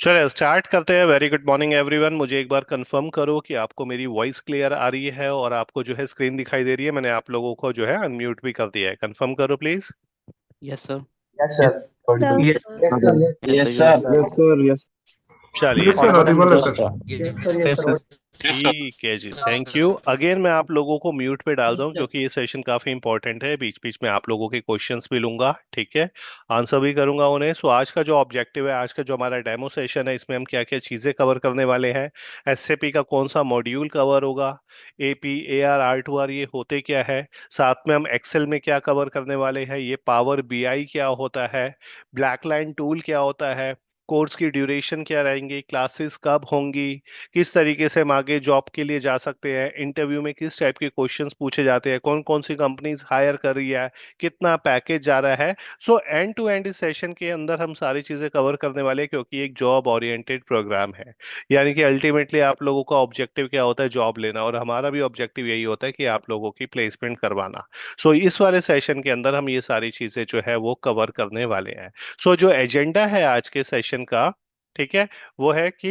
चलिए स्टार्ट करते हैं। Very good morning everyone. मुझे एक बार कंफर्म करो कि आपको मेरी वॉइस क्लियर आ रही है और आपको जो है स्क्रीन दिखाई दे रही है। मैंने आप लोगों को जो है अनम्यूट भी कर दिया है। कंफर्म करो please. Yes sir. Yes, Yes, sir. Audible. sir. Yes, Yes, sir. Yes. Yes sir, yes, you are sir. Yes, sir. Yes. चलिए Yes, sir. Audible and Audible है Yes, sir. sir. yes, sir. Yes, Yes, sir. sir. ठीक है जी, thank you again. मैं आप लोगों को mute पे डाल दूं क्योंकि ये सेशन काफी इंपॉर्टेंट है। बीच बीच में आप लोगों के क्वेश्चंस भी लूंगा, ठीक है, आंसर भी करूंगा उन्हें। सो आज का जो ऑब्जेक्टिव है, आज का जो हमारा डेमो सेशन है, इसमें हम क्या क्या चीजें कवर करने वाले हैं। एसएपी का कौन सा मॉड्यूल कवर होगा, AP AR R to R ये होते क्या है, साथ में हम एक्सेल में क्या कवर करने वाले हैं, ये पावर बीआई क्या होता है, ब्लैक लाइन टूल क्या होता है, कोर्स की ड्यूरेशन क्या रहेंगी, क्लासेस कब होंगी, किस तरीके से हम आगे जॉब के लिए जा सकते हैं, इंटरव्यू में किस टाइप के क्वेश्चंस पूछे जाते हैं, कौन कौन सी कंपनीज हायर कर रही है, कितना पैकेज जा रहा है। सो एंड टू एंड इस सेशन के अंदर हम सारी चीजें कवर करने वाले हैं क्योंकि एक जॉब ओरिएंटेड प्रोग्राम है। यानी कि अल्टीमेटली आप लोगों का ऑब्जेक्टिव क्या होता है, जॉब लेना, और हमारा भी ऑब्जेक्टिव यही होता है कि आप लोगों की प्लेसमेंट करवाना। सो इस वाले सेशन के अंदर हम ये सारी चीजें जो है वो कवर करने वाले हैं। सो जो एजेंडा है आज के सेशन का, ठीक है, वो है कि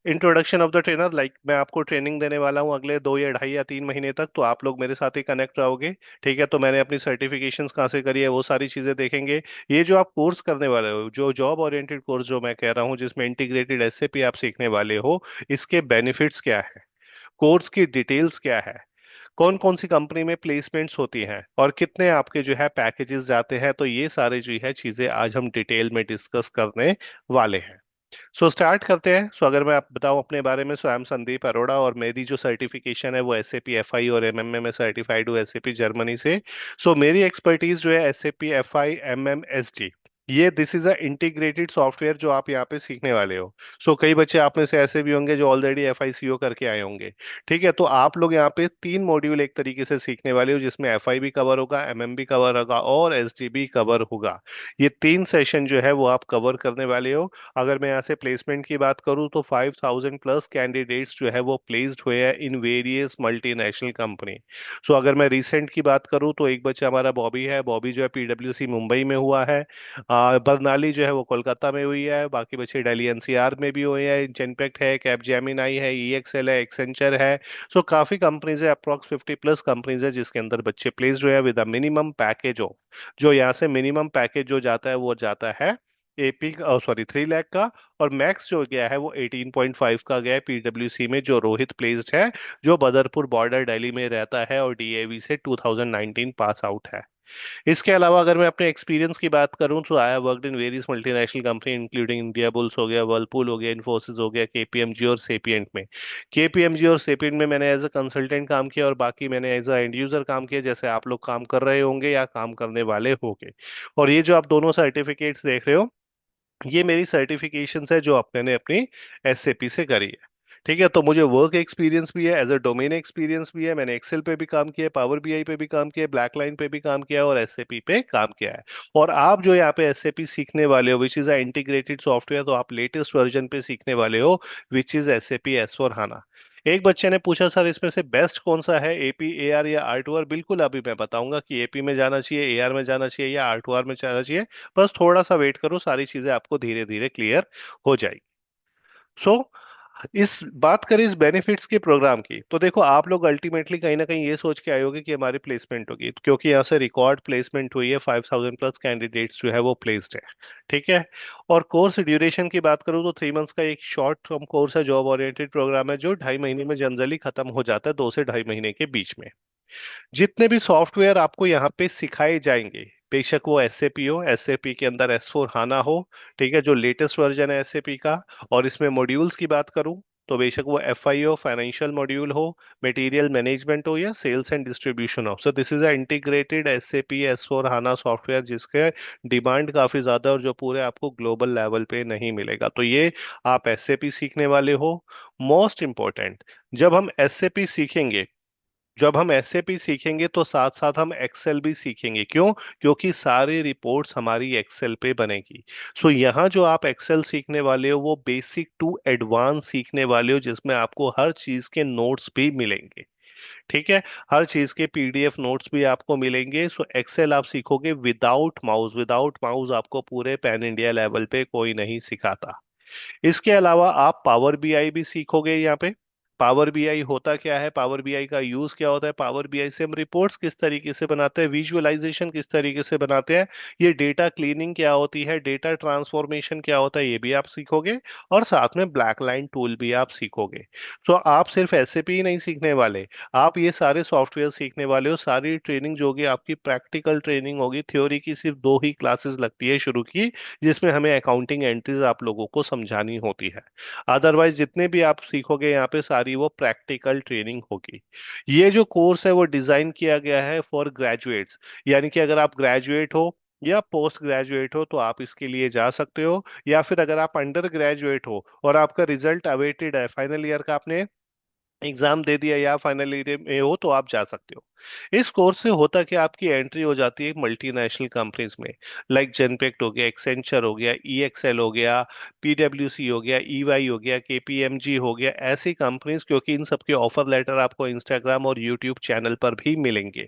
introduction of the trainer. Like मैं आपको ट्रेनिंग देने वाला हूँ अगले 2 या 2.5 या 3 महीने तक, तो आप लोग मेरे साथ ही कनेक्ट रहोगे। ठीक है, तो मैंने अपनी सर्टिफिकेशंस कहाँ से करी है वो सारी चीजें देखेंगे। ये जो आप कोर्स करने वाले हो, जो जॉब ओरिएंटेड कोर्स जो मैं कह रहा हूँ जिसमें इंटीग्रेटेड एसएपी आप सीखने वाले हो, इसके बेनिफिट्स क्या है, कोर्स की डिटेल्स क्या है, कौन कौन सी कंपनी में प्लेसमेंट्स होती हैं, और कितने आपके जो है पैकेजेस जाते हैं, तो ये सारे जो है चीजें आज हम डिटेल में डिस्कस करने वाले हैं। सो स्टार्ट करते हैं। सो अगर मैं आप बताऊं अपने बारे में, सो आई एम संदीप अरोड़ा और मेरी जो सर्टिफिकेशन है वो एसएपी एफआई और एमएमए में सर्टिफाइड हूँ एसएपी जर्मनी से। सो मेरी एक्सपर्टीज जो है एसएपी एफआई एमएमएसडी, ये this is a integrated software जो आप यहाँ पे सीखने वाले हो। सो कई बच्चे आप में से ऐसे भी होंगे जो ऑलरेडी एफआईसीओ करके आए होंगे। ठीक है, तो आप लोग यहाँ पे 3 मॉड्यूल एक तरीके से सीखने वाले हो जिसमें एफआई भी कवर होगा, एमएम भी कवर होगा और एसडी भी कवर होगा। ये 3 सेशन जो है वो आप कवर करने वाले हो। अगर मैं यहाँ से प्लेसमेंट की बात करूँ तो 5,000+ कैंडिडेट्स जो है वो प्लेस्ड हुए हैं इन वेरियस मल्टीनेशनल कंपनी। सो अगर मैं रिसेंट की बात करूँ तो एक बच्चा हमारा बॉबी है, बॉबी जो है पीडब्ल्यूसी मुंबई में हुआ है। बर्नाली जो है वो कोलकाता में हुई है। बाकी बच्चे दिल्ली एनसीआर में भी हुए हैं, जेनपेक्ट है, कैपजेमिनाई है, ईएक्सएल है, एक्सेंचर है। सो काफी कंपनीज है, अप्रॉक्स 50+ कंपनीज है जिसके अंदर बच्चे प्लेस्ड हुए हैं with a minimum package of, जो यहाँ से मिनिमम पैकेज जो जाता है वो जाता है एपी, सॉरी 3 लाख का। और मैक्स जो गया है वो 18.5 का गया है पीडब्ल्यूसी में, जो रोहित प्लेस्ड है, जो बदरपुर बॉर्डर दिल्ली में रहता है और डीएवी से 2019 पास आउट है। इसके अलावा अगर मैं अपने एक्सपीरियंस की बात करूं तो I have worked in various multinational company including India bulls हो गया, वर्लपूल हो गया, इन्फोसिस हो गया, केपीएमजी और सेपिएंट में। केपीएमजी और सेपिएंट में मैंने एज अ कंसल्टेंट काम किया और बाकी मैंने एज अ एंड यूजर काम किया, जैसे आप लोग काम कर रहे होंगे या काम करने वाले होंगे। और ये जो आप दोनों सर्टिफिकेट्स देख रहे हो, ये मेरी सर्टिफिकेशंस है जो मैंने अपनी एसएपी से करी है। ठीक है, तो मुझे वर्क एक्सपीरियंस भी है, एज अ डोमेन एक्सपीरियंस भी है। मैंने एक्सेल पे भी काम किया है, पावर बीआई पे भी काम किया है, ब्लैक लाइन पे भी काम किया है और एसएपी पे काम किया है। और आप जो यहाँ पे एसएपी सीखने वाले हो which is a integrated software, तो आप लेटेस्ट वर्जन पे सीखने वाले हो विच इज एसएपी एस4 हाना। एक बच्चे ने पूछा सर इसमें से बेस्ट कौन सा है, एपी एआर या आर टू आर। बिल्कुल अभी मैं बताऊंगा कि एपी में जाना चाहिए, एआर में जाना चाहिए या आर टू आर में जाना चाहिए। बस थोड़ा सा वेट करो, सारी चीजें आपको धीरे धीरे क्लियर हो जाएगी। सो इस बात करें इस बेनिफिट्स के प्रोग्राम की, तो देखो आप लोग अल्टीमेटली कहीं ना कहीं ये सोच के आए होगे कि हमारी प्लेसमेंट होगी, क्योंकि यहाँ से रिकॉर्ड प्लेसमेंट हुई है, 5,000+ कैंडिडेट्स जो है वो प्लेस्ड है। ठीक है, और कोर्स ड्यूरेशन की बात करूँ तो 3 मंथ्स का एक शॉर्ट टर्म कोर्स है, जॉब ओरिएंटेड प्रोग्राम है, जो 2.5 महीने में जनरली खत्म हो जाता है, 2 से 2.5 महीने के बीच में। जितने भी सॉफ्टवेयर आपको यहाँ पे सिखाए जाएंगे, बेशक वो एसएपी हो, एसएपी के अंदर एस4 हाना हो, ठीक है, जो लेटेस्ट वर्जन है एसएपी का। और इसमें मॉड्यूल्स की बात करूं तो बेशक वो एफआई हो, फाइनेंशियल मॉड्यूल हो, मटेरियल मैनेजमेंट हो या सेल्स एंड डिस्ट्रीब्यूशन हो। So this is a integrated SAP एस4 हाना सॉफ्टवेयर जिसके डिमांड काफी ज्यादा है और जो पूरे आपको ग्लोबल लेवल पे नहीं मिलेगा। तो ये आप एसएपी सीखने वाले हो। मोस्ट इंपॉर्टेंट, जब हम एसएपी सीखेंगे, जब हम एसएपी सीखेंगे तो साथ साथ हम एक्सेल भी सीखेंगे। क्यों? क्योंकि सारी रिपोर्ट्स हमारी एक्सेल पे बनेगी। सो यहाँ जो आप एक्सेल सीखने वाले हो वो बेसिक टू एडवांस सीखने वाले हो, जिसमें आपको हर चीज के नोट्स भी मिलेंगे। ठीक है, हर चीज के पीडीएफ नोट्स भी आपको मिलेंगे। सो एक्सेल आप सीखोगे विदाउट माउस, विदाउट माउस आपको पूरे पैन इंडिया लेवल पे कोई नहीं सिखाता। इसके अलावा आप पावर बीआई भी सीखोगे यहाँ पे। पावर बीआई होता क्या है, पावर बीआई का यूज क्या होता है, पावर बीआई से हम रिपोर्ट्स किस तरीके से बनाते हैं, विजुअलाइजेशन किस तरीके से बनाते हैं, ये डेटा क्लीनिंग क्या होती है, डेटा ट्रांसफॉर्मेशन क्या होता है, ये भी आप सीखोगे। और साथ में ब्लैक लाइन टूल भी आप सीखोगे। सो आप सिर्फ एसएपी ही नहीं सीखने वाले, आप ये सारे सॉफ्टवेयर सीखने वाले हो। सारी ट्रेनिंग जो होगी आपकी प्रैक्टिकल ट्रेनिंग होगी, थ्योरी की सिर्फ दो ही क्लासेस लगती है शुरू की, जिसमें हमें अकाउंटिंग एंट्रीज आप लोगों को समझानी होती है। अदरवाइज जितने भी आप सीखोगे यहाँ पे सारी वो प्रैक्टिकल ट्रेनिंग होगी। ये जो कोर्स है वो डिजाइन किया गया है फॉर ग्रेजुएट्स, यानी कि अगर आप ग्रेजुएट हो या पोस्ट ग्रेजुएट हो तो आप इसके लिए जा सकते हो, या फिर अगर आप अंडर ग्रेजुएट हो और आपका रिजल्ट अवेटेड है, फाइनल ईयर का आपने एग्जाम दे दिया या फाइनल ईयर में हो, तो आप जा सकते हो। इस कोर्स से होता कि आपकी एंट्री हो जाती है मल्टीनेशनल कंपनीज में, लाइक जेनपेक्ट हो गया, एक्सेंचर हो गया, ईएक्सएल हो गया, पीडब्ल्यूसी हो गया, ईवाई हो गया, केपीएमजी हो गया, ऐसी कंपनीज, क्योंकि इन सबके ऑफर लेटर आपको इंस्टाग्राम और यूट्यूब चैनल पर भी मिलेंगे।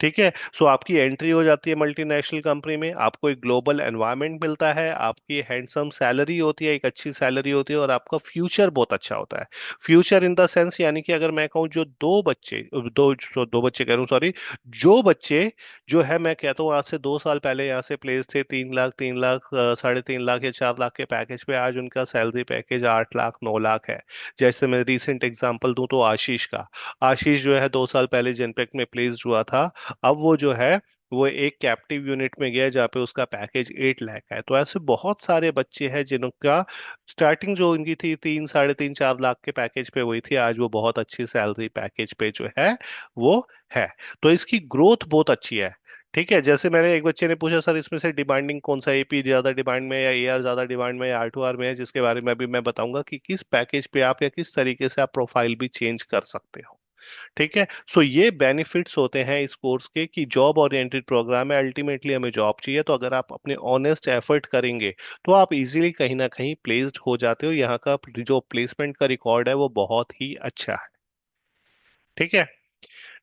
ठीक है, सो आपकी एंट्री हो जाती है मल्टीनेशनल कंपनी में, आपको एक ग्लोबल एनवायरनमेंट मिलता है, आपकी हैंडसम सैलरी होती है, एक अच्छी सैलरी होती है, और आपका फ्यूचर बहुत अच्छा होता है। फ्यूचर इन द सेंस, यानी कि अगर मैं कहूँ जो दो बच्चे कह रहा हूँ, सॉरी, जो बच्चे जो है, मैं कहता हूँ आज से 2 साल पहले यहाँ से प्लेस थे 3 लाख, 3 लाख, 3.5 लाख या 4 लाख के पैकेज पे, आज उनका सैलरी पैकेज 8 लाख, 9 लाख है। जैसे मैं रिसेंट एग्जांपल दूं तो आशीष का, आशीष जो है 2 साल पहले जेनपेक में प्लेस्ड हुआ था, अब वो जो है वो एक कैप्टिव यूनिट में गया जहाँ पे उसका पैकेज 8 लाख है। तो ऐसे बहुत सारे बच्चे हैं जिनका स्टार्टिंग जो उनकी थी 3, 3.5, 4 लाख के पैकेज पे हुई थी, आज वो बहुत अच्छी सैलरी पैकेज पे जो है वो है। तो इसकी ग्रोथ बहुत अच्छी है। ठीक है, जैसे मैंने एक बच्चे ने पूछा सर इसमें से डिमांडिंग कौन सा, एपी ज्यादा डिमांड में या एआर ज्यादा डिमांड में या आर2आर में है, जिसके बारे में अभी मैं बताऊंगा कि किस पैकेज पे आप या किस तरीके से आप प्रोफाइल भी चेंज कर सकते हो। ठीक है, सो ये बेनिफिट्स होते हैं इस कोर्स के कि जॉब ओरिएंटेड प्रोग्राम है, अल्टीमेटली हमें जॉब चाहिए, तो अगर आप अपने ऑनेस्ट एफर्ट करेंगे तो आप इजीली कहीं ना कहीं प्लेस्ड हो जाते हो। यहाँ का जो प्लेसमेंट का रिकॉर्ड है वो बहुत ही अच्छा है। ठीक है,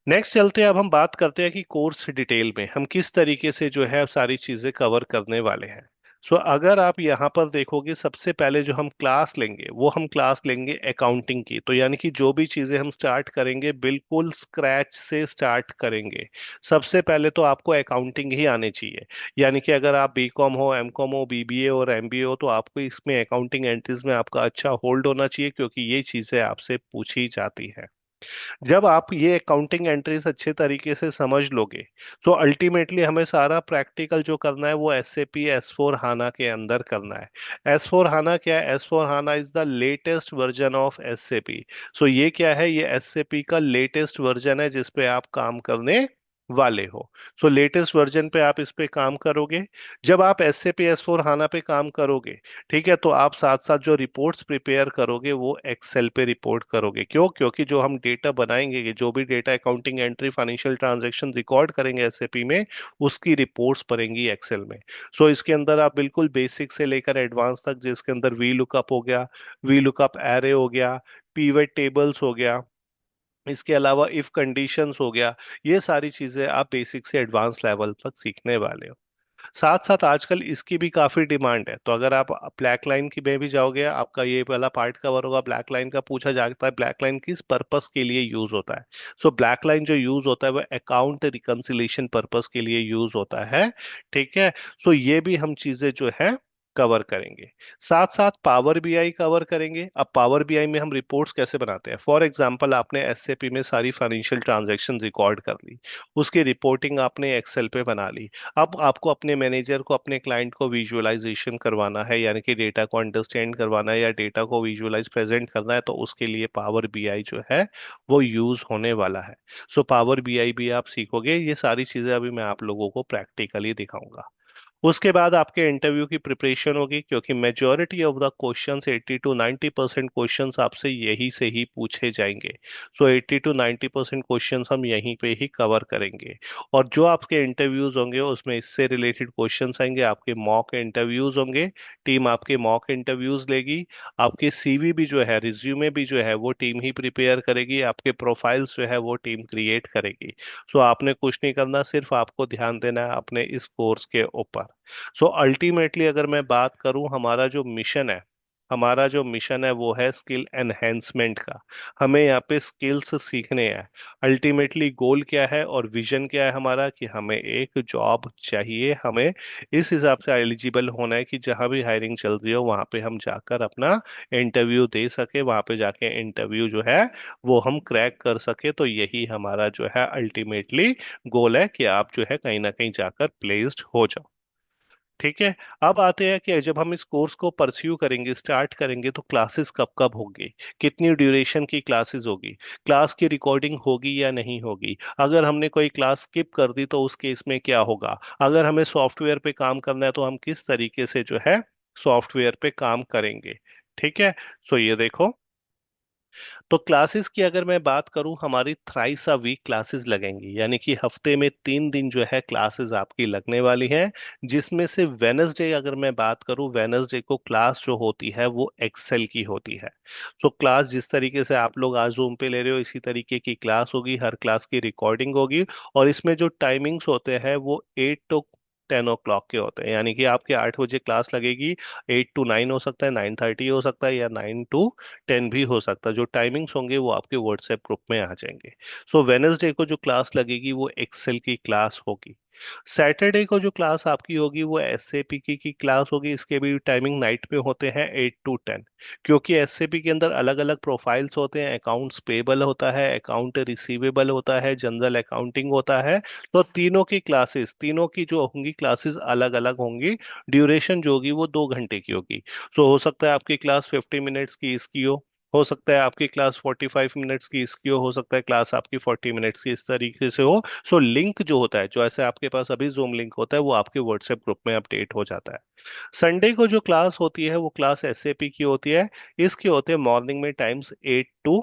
नेक्स्ट चलते हैं, अब हम बात करते हैं कि कोर्स डिटेल में हम किस तरीके से जो है सारी चीजें कवर करने वाले हैं। सो अगर आप यहाँ पर देखोगे, सबसे पहले जो हम क्लास लेंगे वो हम क्लास लेंगे अकाउंटिंग की, तो यानी कि जो भी चीजें हम स्टार्ट करेंगे बिल्कुल स्क्रैच से स्टार्ट करेंगे। सबसे पहले तो आपको अकाउंटिंग ही आनी चाहिए, यानी कि अगर आप बीकॉम हो, एमकॉम हो, बीबीए और एमबीए हो, तो आपको इसमें अकाउंटिंग एंट्रीज में आपका अच्छा होल्ड होना चाहिए, क्योंकि ये चीजें आपसे पूछी जाती है। जब आप ये अकाउंटिंग एंट्रीज अच्छे तरीके से समझ लोगे, तो अल्टीमेटली हमें सारा प्रैक्टिकल जो करना है वो एसएपी एस4 हाना के अंदर करना है। एस4 हाना क्या है, एस4 HANA is the latest version of SAP. So ये क्या है, ये एसएपी का लेटेस्ट वर्जन है जिस पे आप काम करने वाले हो। सो लेटेस्ट वर्जन पे आप इस पे काम करोगे। जब आप एसएपी एस4 हाना पे काम करोगे, ठीक है, तो आप साथ साथ जो रिपोर्ट्स प्रिपेयर करोगे वो एक्सेल पे रिपोर्ट करोगे। क्यों? क्योंकि जो हम डेटा बनाएंगे, कि जो भी data accounting entry financial transaction record करेंगे एसएपी में, उसकी रिपोर्ट्स बनेंगी एक्सेल में। सो इसके अंदर आप बिल्कुल बेसिक से लेकर एडवांस तक, जिसके अंदर वी लुकअप हो गया, वी लुकअप एरे हो गया, पीवेट टेबल्स हो गया, इसके अलावा इफ कंडीशंस हो गया, ये सारी चीजें आप बेसिक से एडवांस लेवल तक सीखने वाले हो। साथ साथ आजकल इसकी भी काफी डिमांड है, तो अगर आप ब्लैक लाइन की में भी जाओगे, आपका ये वाला पार्ट कवर होगा। ब्लैक लाइन का पूछा जाता है ब्लैक लाइन किस पर्पस के लिए यूज होता है। सो ब्लैक लाइन जो यूज होता है वो अकाउंट रिकंसिलिएशन पर्पस के लिए यूज होता है। ठीक है, सो ये भी हम चीजें जो है कवर करेंगे। साथ साथ पावर बीआई कवर करेंगे। अब पावर बीआई में हम रिपोर्ट्स कैसे बनाते हैं, फॉर एग्जांपल आपने एसएपी में सारी फाइनेंशियल ट्रांजैक्शन रिकॉर्ड कर ली, उसकी रिपोर्टिंग आपने एक्सेल पे बना ली। अब आपको अपने मैनेजर को, अपने क्लाइंट को विजुअलाइजेशन करवाना है, यानी कि डेटा को अंडरस्टैंड करवाना है या डेटा को विजुअलाइज प्रेजेंट करना है, तो उसके लिए पावर बीआई जो है वो यूज होने वाला है। सो पावर बीआई भी आप सीखोगे। ये सारी चीजें अभी मैं आप लोगों को प्रैक्टिकली दिखाऊंगा। उसके बाद आपके इंटरव्यू की प्रिपरेशन होगी, क्योंकि majority of the questions 80 to 90% questions आपसे यही से ही पूछे जाएंगे। सो 80 to 90% क्वेश्चंस हम यहीं पे ही कवर करेंगे। और जो आपके इंटरव्यूज होंगे उसमें इससे रिलेटेड क्वेश्चंस आएंगे, आपके मॉक इंटरव्यूज होंगे, टीम आपके मॉक इंटरव्यूज लेगी। आपके सीवी भी जो है, रिज्यूमे भी जो है वो टीम ही प्रिपेयर करेगी, आपके प्रोफाइल्स जो है वो टीम क्रिएट करेगी। सो आपने कुछ नहीं करना, सिर्फ आपको ध्यान देना है अपने इस कोर्स के ऊपर। सो अल्टीमेटली अगर मैं बात करूं, हमारा जो मिशन है हमारा जो मिशन है वो है स्किल एनहेंसमेंट का। हमें यहाँ पे स्किल्स सीखने हैं। अल्टीमेटली गोल क्या है और विजन क्या है हमारा, कि हमें एक जॉब चाहिए, हमें इस हिसाब से एलिजिबल होना है कि जहां भी हायरिंग चल रही हो वहां पे हम जाकर अपना इंटरव्यू दे सके, वहां पे जाके इंटरव्यू जो है वो हम क्रैक कर सके। तो यही हमारा जो है अल्टीमेटली गोल है कि आप जो है कहीं ना कहीं जाकर प्लेस्ड हो जाओ। ठीक है। अब आते हैं कि जब हम इस कोर्स को परस्यू करेंगे, स्टार्ट करेंगे, तो क्लासेस कब कब होंगी, कितनी ड्यूरेशन की क्लासेस होगी, क्लास की रिकॉर्डिंग होगी या नहीं होगी, अगर हमने कोई क्लास स्किप कर दी तो उस केस में क्या होगा, अगर हमें सॉफ्टवेयर पे काम करना है तो हम किस तरीके से जो है सॉफ्टवेयर पे काम करेंगे। ठीक है। सो ये देखो, तो क्लासेस की अगर मैं बात करूं, हमारी थ्राइस अ वीक क्लासेस लगेंगी, यानी कि हफ्ते में 3 दिन जो है क्लासेस आपकी लगने वाली हैं। जिसमें से वेनसडे अगर मैं बात करूं, वेनसडे को क्लास जो होती है वो एक्सेल की होती है। सो क्लास जिस तरीके से आप लोग आज जूम पे ले रहे हो इसी तरीके की क्लास होगी, हर क्लास की रिकॉर्डिंग होगी। और इसमें जो टाइमिंग्स होते हैं वो 8 to 10 o'clock के होते हैं, यानी कि आपके 8 बजे क्लास लगेगी, 8 to 9 हो सकता है, 9:30 हो सकता है, या 9 to 10 भी हो सकता है। जो टाइमिंग्स होंगे वो आपके व्हाट्सएप ग्रुप में आ जाएंगे। सो वेनसडे को जो क्लास लगेगी वो एक्सेल की क्लास होगी। सैटरडे को जो क्लास आपकी होगी वो एसएपी की क्लास होगी। इसके भी टाइमिंग नाइट में होते हैं, 8 to 10। क्योंकि एसएपी के अंदर अलग अलग प्रोफाइल्स होते हैं, अकाउंट्स पेबल होता है, अकाउंट रिसीवेबल होता है, जनरल अकाउंटिंग होता है। तो तीनों की क्लासेस, तीनों की जो होंगी क्लासेस अलग अलग होंगी। ड्यूरेशन जो होगी वो 2 घंटे की होगी। सो हो सकता है आपकी क्लास 50 मिनट्स की इसकी हो सकता है आपकी क्लास 45 मिनट्स की इसकी हो सकता है क्लास आपकी 40 मिनट्स की, इस तरीके से हो। सो लिंक जो होता है, जो ऐसे आपके पास अभी जूम लिंक होता है, वो आपके व्हाट्सएप ग्रुप में अपडेट हो जाता है। संडे को जो क्लास होती है वो क्लास एसएपी की होती है। इसके होते हैं मॉर्निंग में टाइम्स 8 to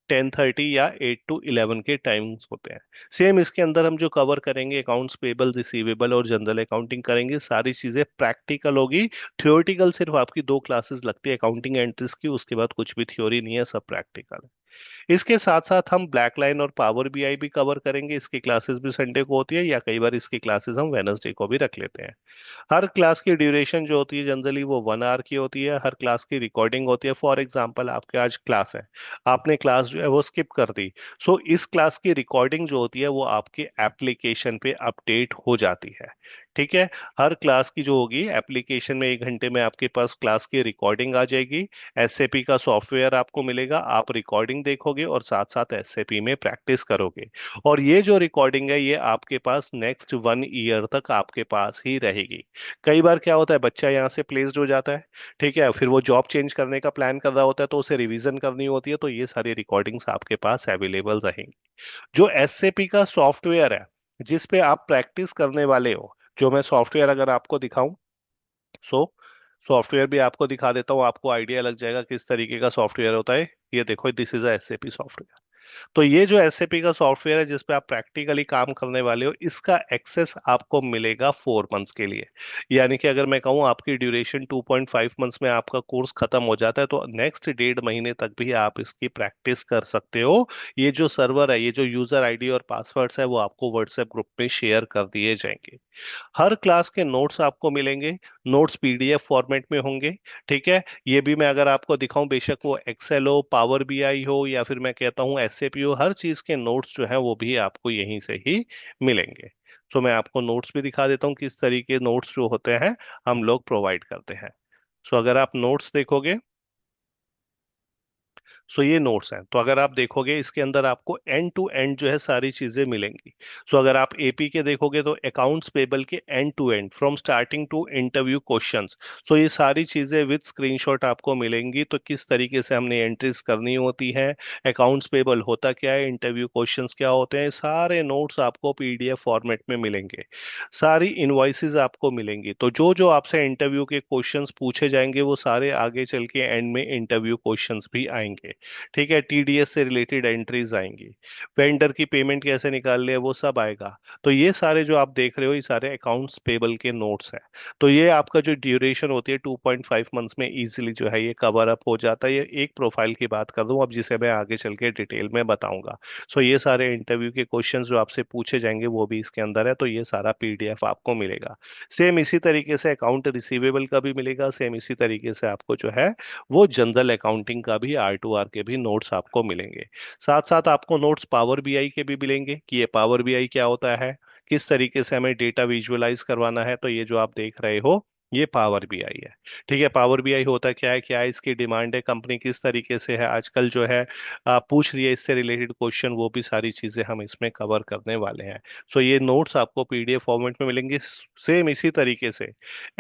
10:30 या 8 to 11 के टाइम्स होते हैं। सेम इसके अंदर हम जो कवर करेंगे, अकाउंट्स पेबल, रिसीवेबल और जनरल अकाउंटिंग करेंगे, सारी चीजें प्रैक्टिकल होगी। थ्योरेटिकल सिर्फ आपकी 2 क्लासेस लगती है अकाउंटिंग एंट्रीज की, उसके बाद कुछ भी थ्योरी नहीं है, सब प्रैक्टिकल। इसके साथ साथ हम ब्लैक लाइन और पावर बीआई भी कवर करेंगे। इसकी क्लासेस भी संडे को होती है, या कई बार इसकी क्लासेस हम वेनसडे को भी रख लेते हैं। हर क्लास की ड्यूरेशन जो होती है जनरली वो 1 आवर की होती है। हर क्लास की रिकॉर्डिंग होती है। फॉर एग्जांपल आपके आज क्लास है, आपने क्लास जो है वो स्किप कर दी। सो इस क्लास की रिकॉर्डिंग जो होती है वो आपके एप्लीकेशन पे अपडेट हो जाती है। ठीक है। हर क्लास की जो होगी एप्लीकेशन में 1 घंटे में आपके पास क्लास की रिकॉर्डिंग आ जाएगी। एसएपी का सॉफ्टवेयर आपको मिलेगा, आप रिकॉर्डिंग देखोगे और साथ साथ एसएपी में प्रैक्टिस करोगे। और ये जो रिकॉर्डिंग है ये आपके पास नेक्स्ट 1 ईयर तक आपके पास ही रहेगी। कई बार क्या होता है, बच्चा यहाँ से प्लेस्ड हो जाता है, ठीक है, फिर वो जॉब चेंज करने का प्लान कर रहा होता है तो उसे रिवीजन करनी होती है, तो ये सारी रिकॉर्डिंग्स आपके पास अवेलेबल रहेंगी। जो एसएपी का सॉफ्टवेयर है जिस पे आप प्रैक्टिस करने वाले हो, जो मैं सॉफ्टवेयर अगर आपको दिखाऊं, सो सॉफ्टवेयर भी आपको दिखा देता हूँ, आपको आइडिया लग जाएगा किस तरीके का सॉफ्टवेयर होता है। ये देखो, this is a SAP software. तो ये जो एसएपी का सॉफ्टवेयर है जिस पे आप प्रैक्टिकली काम करने वाले हो, इसका एक्सेस आपको मिलेगा 4 मंथ्स के लिए। यानी कि अगर मैं कहूँ आपकी ड्यूरेशन 2.5 मंथ्स में आपका कोर्स खत्म हो जाता है, तो नेक्स्ट 1.5 महीने तक भी आप इसकी प्रैक्टिस कर सकते हो। ये जो सर्वर है, ये जो यूजर आईडी और पासवर्ड्स है वो आपको व्हाट्सएप ग्रुप में शेयर कर दिए जाएंगे। हर क्लास के नोट्स आपको मिलेंगे, नोट्स पीडीएफ फॉर्मेट में होंगे। ठीक है। ये भी मैं अगर आपको दिखाऊं, बेशक वो एक्सेल हो, पावर बीआई हो, या फिर मैं कहता हूं एसएपी हो, हर चीज के नोट्स जो है वो भी आपको यहीं से ही मिलेंगे। तो मैं आपको नोट्स भी दिखा देता हूँ किस तरीके नोट्स जो होते हैं हम लोग प्रोवाइड करते हैं। सो अगर आप नोट्स देखोगे, सो ये नोट्स हैं, तो अगर आप देखोगे इसके अंदर आपको एंड टू एंड जो है सारी चीजें मिलेंगी। सो अगर आप एपी के देखोगे तो अकाउंट्स पेबल के end to end, from starting to interview questions. So ये सारी चीजें विद स्क्रीनशॉट आपको मिलेंगी, तो किस तरीके से हमने एंट्रीज करनी होती है, अकाउंट्स पेबल होता क्या है, इंटरव्यू क्वेश्चंस क्या होते हैं, सारे नोट्स आपको पीडीएफ फॉर्मेट में मिलेंगे। सारी इनवॉइसेस आपको मिलेंगी। तो जो जो आपसे इंटरव्यू के क्वेश्चंस पूछे जाएंगे वो सारे आगे चल के एंड में इंटरव्यू क्वेश्चंस भी आएंगे। आएंगे। ठीक है, टीडीएस से रिलेटेड एंट्रीज आएंगी, वेंडर की पेमेंट कैसे निकालनी है वो सब आएगा। तो ये सारे जो आप देख रहे हो ये सारे अकाउंट्स पेबल के नोट्स हैं। तो ये आपका जो ड्यूरेशन होती है 2.5 मंथ्स में इजीली जो है ये कवर अप हो जाता है। ये एक प्रोफाइल की बात कर दूं अब, जिसे मैं आगे चल के डिटेल में बताऊंगा। सो ये सारे इंटरव्यू के क्वेश्चंस जो आपसे पूछे जाएंगे वो भी इसके अंदर है, तो ये सारा पीडीएफ आपको मिलेगा। सेम इसी तरीके से अकाउंट रिसीवेबल का भी मिलेगा, सेम इसी तरीके से आपको जो है वो जनरल अकाउंटिंग का भी R2R के भी नोट्स आपको मिलेंगे। साथ साथ आपको नोट्स पावर बीआई के भी मिलेंगे कि ये पावर बीआई क्या होता है, किस तरीके से हमें डेटा विजुअलाइज करवाना है। तो ये जो आप देख रहे हो ये पावर बीआई है। ठीक है, पावर बीआई होता क्या है इसकी डिमांड है, कंपनी किस तरीके से है आजकल जो है पूछ रही है इससे रिलेटेड क्वेश्चन, वो भी सारी चीजें हम इसमें कवर करने वाले हैं। सो ये नोट्स आपको पीडीएफ फॉर्मेट में मिलेंगे। सेम इसी तरीके से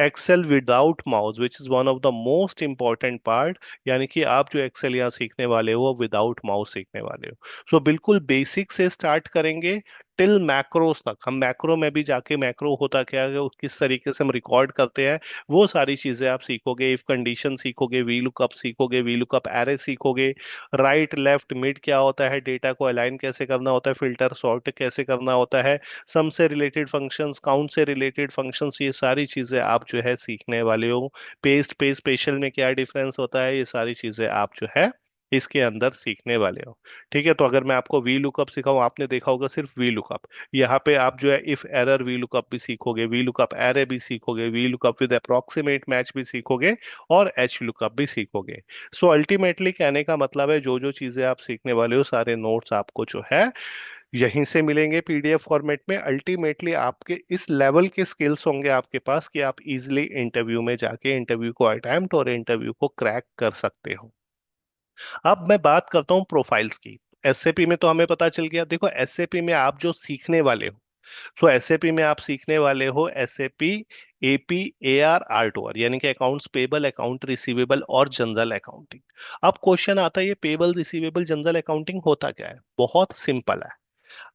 Excel without mouse which is one of the most important part, यानी कि आप जो एक्सेल यहाँ सीखने वाले हो वो विदाउट माउस सीखने वाले हो। सो बिल्कुल बेसिक से स्टार्ट करेंगे टिल मैक्रोस तक। हम मैक्रो में भी जाके मैक्रो होता क्या है वो किस तरीके से हम रिकॉर्ड करते हैं वो सारी चीजें आप सीखोगे। इफ कंडीशन सीखोगे, वी लुकअप सीखोगे, वी लुकअप एरे सीखोगे, राइट लेफ्ट मिड क्या होता है, डेटा को अलाइन कैसे करना होता है, फिल्टर सॉर्ट कैसे करना होता है, सम से रिलेटेड फंक्शंस, काउंट से रिलेटेड फंक्शंस, ये सारी चीजें आप जो है सीखने वाले हो। पेस्ट पे स्पेशल में क्या डिफरेंस होता है, ये सारी चीजें आप जो है इसके अंदर सीखने वाले हो। ठीक है, तो अगर मैं आपको वी लुकअप सिखाऊं, आपने देखा होगा सिर्फ वी लुकअप, यहाँ पे आप जो है इफ एरर वी लुकअप भी सीखोगे, वी लुकअप एरे भी सीखोगे, V lookup with approximate match भी सीखोगे, और एच लुकअप भी सीखोगे। सो अल्टीमेटली कहने का मतलब है जो जो चीजें आप सीखने वाले हो सारे नोट्स आपको जो है यहीं से मिलेंगे पीडीएफ फॉर्मेट में। अल्टीमेटली आपके इस लेवल के स्किल्स होंगे आपके पास कि आप इजिली इंटरव्यू में जाके इंटरव्यू को अटेम्प्ट और इंटरव्यू को क्रैक कर सकते हो। अब मैं बात करता हूँ प्रोफाइल्स की। एसएपी में तो हमें पता चल गया। देखो एसएपी में आप जो सीखने वाले हो, सो एसएपी में आप सीखने वाले हो एसएपी एपी AR R2R, यानी कि अकाउंट्स पेबल, अकाउंट रिसीवेबल और जनरल अकाउंटिंग। अब क्वेश्चन आता है ये पेबल रिसीवेबल जनरल अकाउंटिंग होता क्या है। बहुत सिंपल है।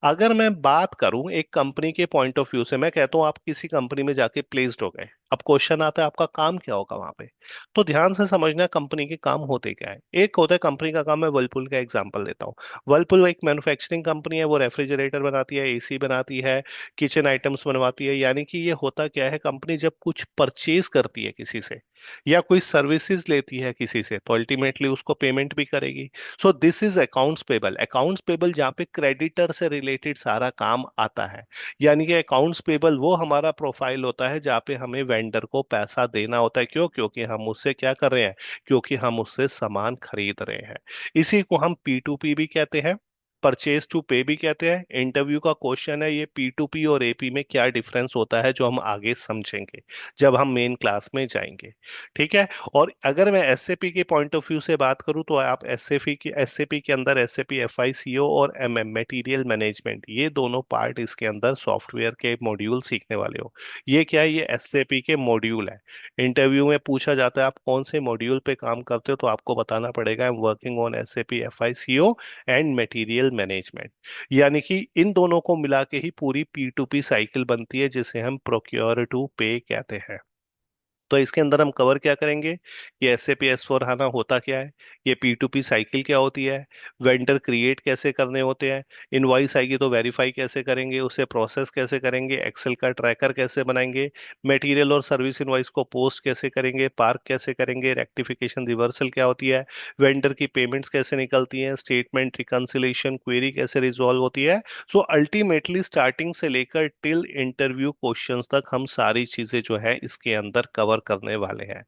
अगर मैं बात करूं एक कंपनी के पॉइंट ऑफ व्यू से, मैं कहता हूं आप किसी कंपनी में जाके प्लेस्ड हो गए। अब क्वेश्चन आता है आपका काम क्या होगा वहां पे। तो ध्यान से समझना कंपनी के काम होते क्या है। एक होता है कंपनी का काम, मैं वर्लपूल का एग्जांपल देता हूँ। वर्लपूल एक मैन्युफैक्चरिंग कंपनी है, वो रेफ्रिजरेटर बनाती है, एसी बनाती है, किचन आइटम्स बनवाती है। यानी कि ये होता क्या है, कंपनी जब कुछ परचेज करती है किसी से या कोई सर्विसेज लेती है किसी से तो अल्टीमेटली उसको पेमेंट भी करेगी। सो this is accounts payable. Accounts payable जहाँ पे क्रेडिटर से रिलेटेड सारा काम आता है, यानी कि अकाउंट्स पेबल वो हमारा प्रोफाइल होता है जहाँ पे हमें वेंडर को पैसा देना होता है। क्यों? क्योंकि हम उससे क्या कर रहे हैं, क्योंकि हम उससे सामान खरीद रहे हैं। इसी को हम P2P भी कहते हैं, परचेज टू पे भी कहते हैं। इंटरव्यू का क्वेश्चन है ये P2P और एपी में क्या डिफरेंस होता है, जो हम आगे समझेंगे जब हम मेन क्लास में जाएंगे। ठीक है। और अगर मैं एसएपी के पॉइंट ऑफ व्यू से बात करूं तो आप एसएपी के अंदर एसएपी एफआईसीओ और एमएम मटेरियल मैनेजमेंट, ये दोनों पार्ट इसके अंदर सॉफ्टवेयर के मॉड्यूल सीखने वाले हो। ये क्या है, ये एसएपी के मॉड्यूल है। इंटरव्यू में पूछा जाता है आप कौन से मॉड्यूल पे काम करते हो, तो आपको बताना पड़ेगा I am working on SAP FICO and material management. यानी कि इन दोनों को मिला के ही पूरी P2P साइकिल बनती है जिसे हम प्रोक्योर टू पे कहते हैं। तो इसके अंदर हम कवर क्या करेंगे कि एसएपी S/4HANA होता क्या है, ये P2P साइकिल क्या होती है, वेंडर क्रिएट कैसे करने होते हैं, इनवॉइस आएगी तो वेरीफाई कैसे करेंगे, उसे प्रोसेस कैसे करेंगे, एक्सेल का ट्रैकर कैसे बनाएंगे, मटेरियल और सर्विस इनवॉइस को पोस्ट कैसे करेंगे, पार्क कैसे करेंगे, रेक्टिफिकेशन रिवर्सल क्या होती है, वेंडर की पेमेंट्स कैसे निकलती हैं, स्टेटमेंट रिकंसिलेशन क्वेरी कैसे रिजॉल्व होती है। सो अल्टीमेटली स्टार्टिंग से लेकर टिल इंटरव्यू क्वेश्चंस तक हम सारी चीजें जो है इसके अंदर कवर करने वाले हैं।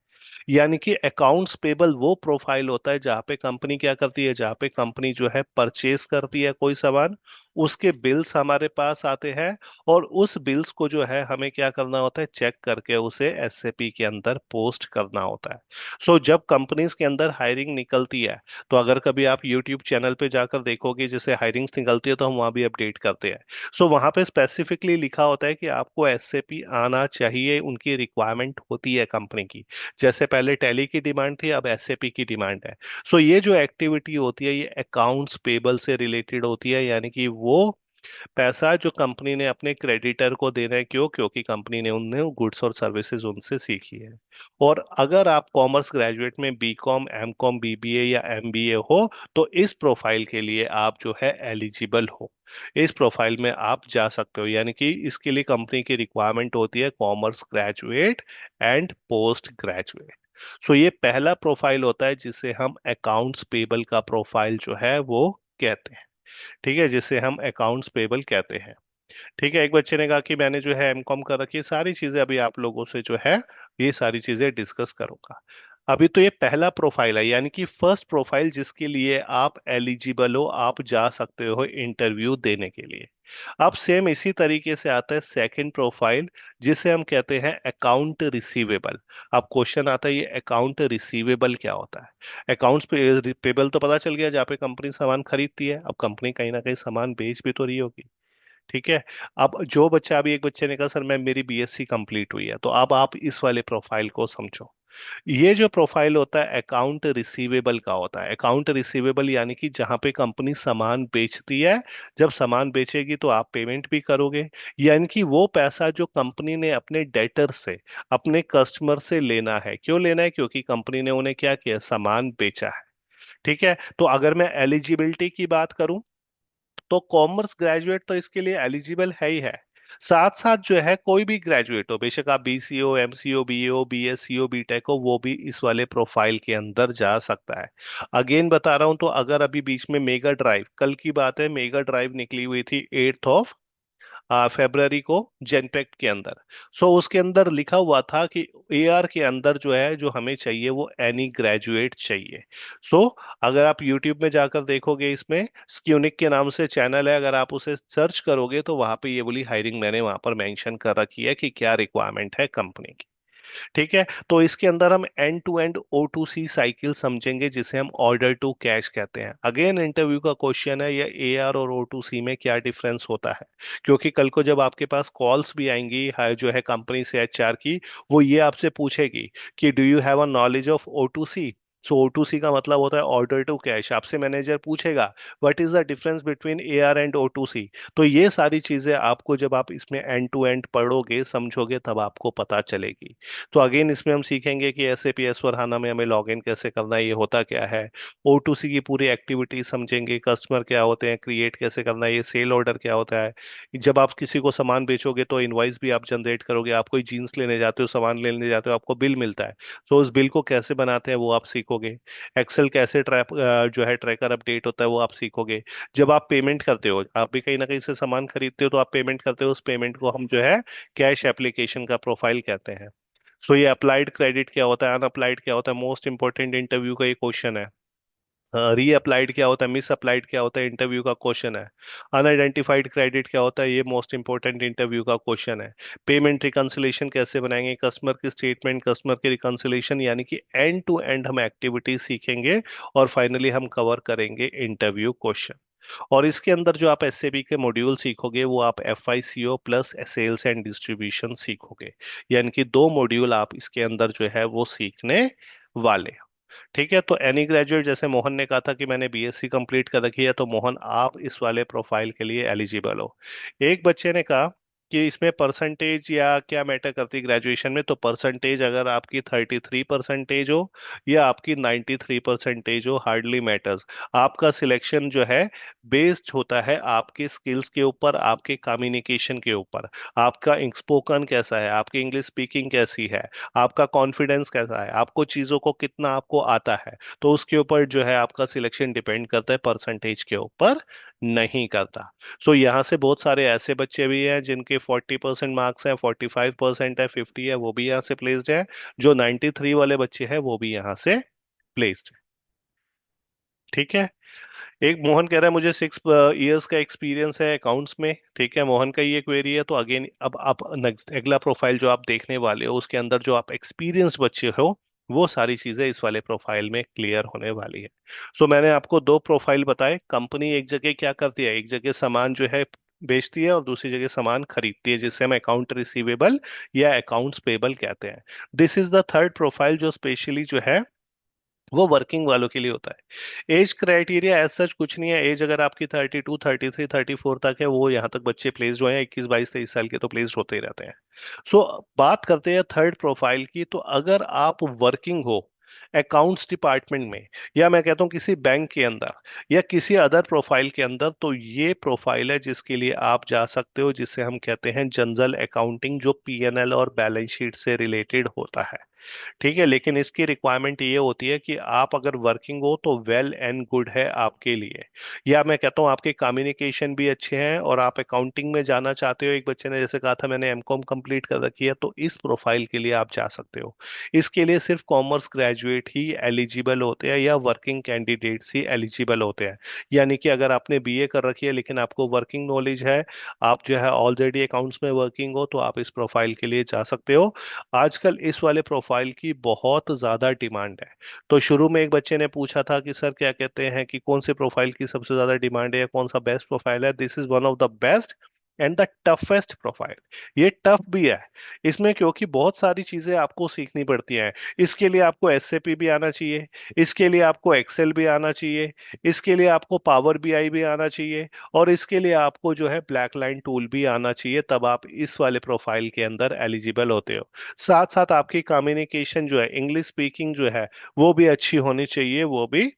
यानी कि अकाउंट्स पेबल वो प्रोफाइल होता है जहां पे कंपनी क्या करती है, जहां पे कंपनी जो है परचेज करती है कोई सामान, उसके बिल्स हमारे पास आते हैं, और उस बिल्स को जो है हमें क्या करना होता है, चेक करके उसे एसएपी के अंदर पोस्ट करना होता है। सो जब कंपनीज के अंदर हायरिंग निकलती है, तो अगर कभी आप यूट्यूब चैनल पे जाकर देखोगे जैसे हायरिंग्स निकलती है तो हम वहां भी अपडेट करते हैं। सो वहां पे स्पेसिफिकली लिखा होता है कि आपको एसएपी आना चाहिए, उनकी रिक्वायरमेंट होती है कंपनी की। जैसे पहले टैली की डिमांड थी, अब एसएपी की डिमांड है। सो ये जो एक्टिविटी होती है ये अकाउंट्स पेबल से रिलेटेड होती है, यानी कि वो पैसा जो कंपनी ने अपने क्रेडिटर को देना है, क्यों? क्योंकि कंपनी ने उन्हें गुड्स और सर्विसेज उनसे सीखी है। और अगर आप कॉमर्स ग्रेजुएट में बीकॉम, एमकॉम, बीबीए या एमबीए हो, तो इस प्रोफाइल के लिए आप जो है एलिजिबल हो। इस प्रोफाइल में आप जा सकते हो, यानी कि इसके लिए कंपनी की रिक्वायरमेंट होती है commerce graduate and post graduate. So ये पहला प्रोफाइल होता है जिसे हम अकाउंट्स पेबल का प्रोफाइल जो है वो कहते हैं। ठीक है, जिसे हम अकाउंट्स पेबल कहते हैं। ठीक है, एक बच्चे ने कहा कि मैंने जो है एमकॉम कर रखी है, सारी चीजें अभी आप लोगों से जो है ये सारी चीजें डिस्कस करूंगा। अभी तो ये पहला प्रोफाइल है, यानी कि फर्स्ट प्रोफाइल जिसके लिए आप एलिजिबल हो, आप जा सकते हो इंटरव्यू देने के लिए। अब सेम इसी तरीके से आता है सेकंड प्रोफाइल, जिसे हम कहते हैं अकाउंट रिसीवेबल। अब क्वेश्चन आता है, ये अकाउंट रिसीवेबल क्या होता है? अकाउंट्स पेबल तो पता चल गया, जहाँ पे कंपनी सामान खरीदती है। अब कंपनी कहीं ना कहीं सामान बेच भी तो रही होगी। ठीक है। अब जो बच्चा, अभी एक बच्चे ने कहा सर मैं, मेरी बीएससी कंप्लीट हुई है, तो अब आप इस वाले प्रोफाइल को समझो। ये जो प्रोफाइल होता है अकाउंट रिसीवेबल का होता है। अकाउंट रिसीवेबल यानी कि जहां पे कंपनी सामान बेचती है, जब सामान बेचेगी तो आप पेमेंट भी करोगे। यानी कि वो पैसा जो कंपनी ने अपने डेटर से, अपने कस्टमर से लेना है। क्यों लेना है? क्योंकि कंपनी ने उन्हें क्या किया? सामान बेचा है। ठीक है। तो अगर मैं एलिजिबिलिटी की बात करूं, तो कॉमर्स ग्रेजुएट तो इसके लिए एलिजिबल है ही है। साथ साथ जो है कोई भी ग्रेजुएट हो, बेशक आप बीसीओ, एमसीओ, बीएओ, बीएससीओ, बीटेक हो, वो भी इस वाले प्रोफाइल के अंदर जा सकता है। अगेन बता रहा हूं, तो अगर अभी बीच में मेगा ड्राइव, कल की बात है, मेगा ड्राइव निकली हुई थी 8 फरवरी को जेनपेक्ट के अंदर। सो उसके अंदर लिखा हुआ था कि एआर के अंदर जो है, जो हमें चाहिए वो एनी ग्रेजुएट चाहिए। सो अगर आप यूट्यूब में जाकर देखोगे, इसमें स्क्यूनिक के नाम से चैनल है, अगर आप उसे सर्च करोगे तो वहां पे ये बोली हायरिंग मैंने वहां पर मेंशन कर रखी है कि क्या रिक्वायरमेंट है कंपनी की। ठीक है। तो इसके अंदर हम end to end O to C cycle समझेंगे, जिसे हम ऑर्डर टू कैश कहते हैं। अगेन इंटरव्यू का क्वेश्चन है, ये ए आर और ओ टू सी में क्या डिफरेंस होता है? क्योंकि कल को जब आपके पास कॉल्स भी आएंगी जो है कंपनी से, एचआर की, वो ये आपसे पूछेगी कि do you have a knowledge of O to C. So O to C का मतलब होता है ऑर्डर टू कैश। आपसे मैनेजर पूछेगा what is the difference between A R and O to C. तो ये सारी चीजें आपको, जब आप इसमें एंड टू एंड पढ़ोगे, समझोगे, तब आपको पता चलेगी। तो अगेन इसमें हम सीखेंगे कि एसएपी एस/4HANA में हमें लॉगिन कैसे करना है, ये होता क्या है। ओ टू सी की पूरी एक्टिविटी समझेंगे, कस्टमर क्या होते हैं, क्रिएट कैसे करना है, ये सेल ऑर्डर क्या होता है। जब आप किसी को सामान बेचोगे तो इनवॉइस भी आप जनरेट करोगे। आप कोई जीन्स लेने जाते हो, सामान लेने जाते हो, आपको बिल मिलता है। तो उस बिल को कैसे बनाते हैं वो आप सीखोगे। एक्सेल कैसे ट्रैप जो है ट्रैकर अपडेट होता है वो आप सीखोगे। जब आप पेमेंट करते हो, आप भी कहीं ना कहीं से सामान खरीदते हो, तो आप पेमेंट करते हो, उस पेमेंट को हम जो है कैश एप्लीकेशन का प्रोफाइल कहते हैं। सो ये अप्लाइड क्रेडिट क्या होता है, अनअप्लाइड क्या होता है, मोस्ट इंपॉर्टेंट इंटरव्यू का ये क्वेश्चन है। रीअप्लाइड क्या होता है, मिस अप्लाइड क्या होता है, इंटरव्यू का क्वेश्चन है। अनआइडेंटिफाइड क्रेडिट क्या होता है, ये मोस्ट इंपॉर्टेंट इंटरव्यू का क्वेश्चन है। पेमेंट रिकंसिलेशन कैसे बनाएंगे, कस्टमर की स्टेटमेंट, कस्टमर की रिकंसिलेशन, यानी कि एंड टू एंड हम एक्टिविटी सीखेंगे। और फाइनली हम कवर करेंगे इंटरव्यू क्वेश्चन। और इसके अंदर जो आप एसएबी के मॉड्यूल सीखोगे, वो आप एफआईसीओ प्लस सेल्स एंड डिस्ट्रीब्यूशन सीखोगे। यानी कि दो मॉड्यूल आप इसके अंदर जो है वो सीखने वाले हो। ठीक है। तो एनी ग्रेजुएट, जैसे मोहन ने कहा था कि मैंने बीएससी कंप्लीट कर रखी है, तो मोहन आप इस वाले प्रोफाइल के लिए एलिजिबल हो। एक बच्चे ने कहा कि इसमें परसेंटेज या क्या मैटर करती ग्रेजुएशन में? तो परसेंटेज अगर आपकी 33% हो या आपकी 93% हो, हार्डली मैटर्स। आपका सिलेक्शन जो है बेस्ड होता है आपके स्किल्स के ऊपर, आपके कम्युनिकेशन के ऊपर। आपका स्पोकन कैसा है, आपकी इंग्लिश स्पीकिंग कैसी है, आपका कॉन्फिडेंस कैसा है, आपको चीजों को कितना आपको आता है। तो उसके ऊपर जो है आपका सिलेक्शन डिपेंड करता है, परसेंटेज के ऊपर नहीं करता। सो यहाँ से बहुत सारे ऐसे बच्चे भी हैं जिनके 40% मार्क्स हैं, 45% है, 50 है, वो भी यहाँ से प्लेस्ड है। जो 93 वाले बच्चे हैं वो भी यहाँ से प्लेस्ड है। ठीक है। एक मोहन कह रहा है मुझे 6 इयर्स का एक्सपीरियंस है अकाउंट्स में। ठीक है, मोहन का ये क्वेरी है। तो अगेन अब आप नेक्स्ट अगला प्रोफाइल जो आप देखने वाले हो, उसके अंदर जो आप एक्सपीरियंस बच्चे हो, वो सारी चीजें इस वाले प्रोफाइल में क्लियर होने वाली है। सो मैंने आपको दो प्रोफाइल बताए। कंपनी एक जगह क्या करती है, एक जगह सामान जो है बेचती है और दूसरी जगह सामान खरीदती है, जिसे हम अकाउंट रिसीवेबल या अकाउंट्स पेबल कहते हैं। This is the third profile जो स्पेशली जो है वो वर्किंग वालों के लिए होता है। एज क्राइटेरिया एज सच कुछ नहीं है। एज अगर आपकी 32, 33, 34 तक है, वो यहाँ तक बच्चे प्लेस्ड हुए हैं। 21, 22, 23 साल के तो प्लेस्ड होते ही रहते हैं। सो बात करते हैं थर्ड प्रोफाइल की। तो अगर आप वर्किंग हो अकाउंट्स डिपार्टमेंट में, या मैं कहता हूँ किसी बैंक के अंदर, या किसी अदर प्रोफाइल के अंदर, तो ये प्रोफाइल है जिसके लिए आप जा सकते हो, जिसे हम कहते हैं जनरल अकाउंटिंग, जो पीएनएल और बैलेंस शीट से रिलेटेड होता है। ठीक है, लेकिन इसकी रिक्वायरमेंट ये होती है कि आप अगर वर्किंग हो तो वेल एंड गुड है आपके लिए। या मैं कहता हूँ आपके कम्युनिकेशन भी अच्छे हैं और आप अकाउंटिंग में जाना चाहते हो। एक बच्चे ने जैसे कहा था मैंने एमकॉम कंप्लीट कर रखी है, तो इस प्रोफाइल के लिए आप जा सकते हो। इसके लिए सिर्फ कॉमर्स ग्रेजुएट ही एलिजिबल होते हैं, या वर्किंग कैंडिडेट्स ही एलिजिबल होते हैं। यानी कि अगर आपने बीए कर रखी है लेकिन आपको वर्किंग नॉलेज है, आप जो है ऑलरेडी अकाउंट्स में वर्किंग हो, तो आप इस प्रोफाइल के लिए जा सकते हो। आजकल इस वाले प्रोफाइल की बहुत ज्यादा डिमांड है। तो शुरू में एक बच्चे ने पूछा था कि सर क्या कहते हैं कि कौन से प्रोफाइल की सबसे ज्यादा डिमांड है या कौन सा बेस्ट प्रोफाइल है। This is one of the best and the toughest profile. ये टफ भी है इसमें, क्योंकि बहुत सारी चीजें आपको सीखनी पड़ती हैं। इसके लिए आपको एसएपी भी आना चाहिए, इसके लिए आपको एक्सेल भी आना चाहिए, इसके लिए आपको पावर बीआई भी आना चाहिए, और इसके लिए आपको जो है ब्लैक लाइन टूल भी आना चाहिए। तब आप इस वाले प्रोफाइल के अंदर एलिजिबल होते हो। साथ साथ आपकी कम्युनिकेशन जो है, इंग्लिश स्पीकिंग जो है, वो भी अच्छी होनी चाहिए। वो भी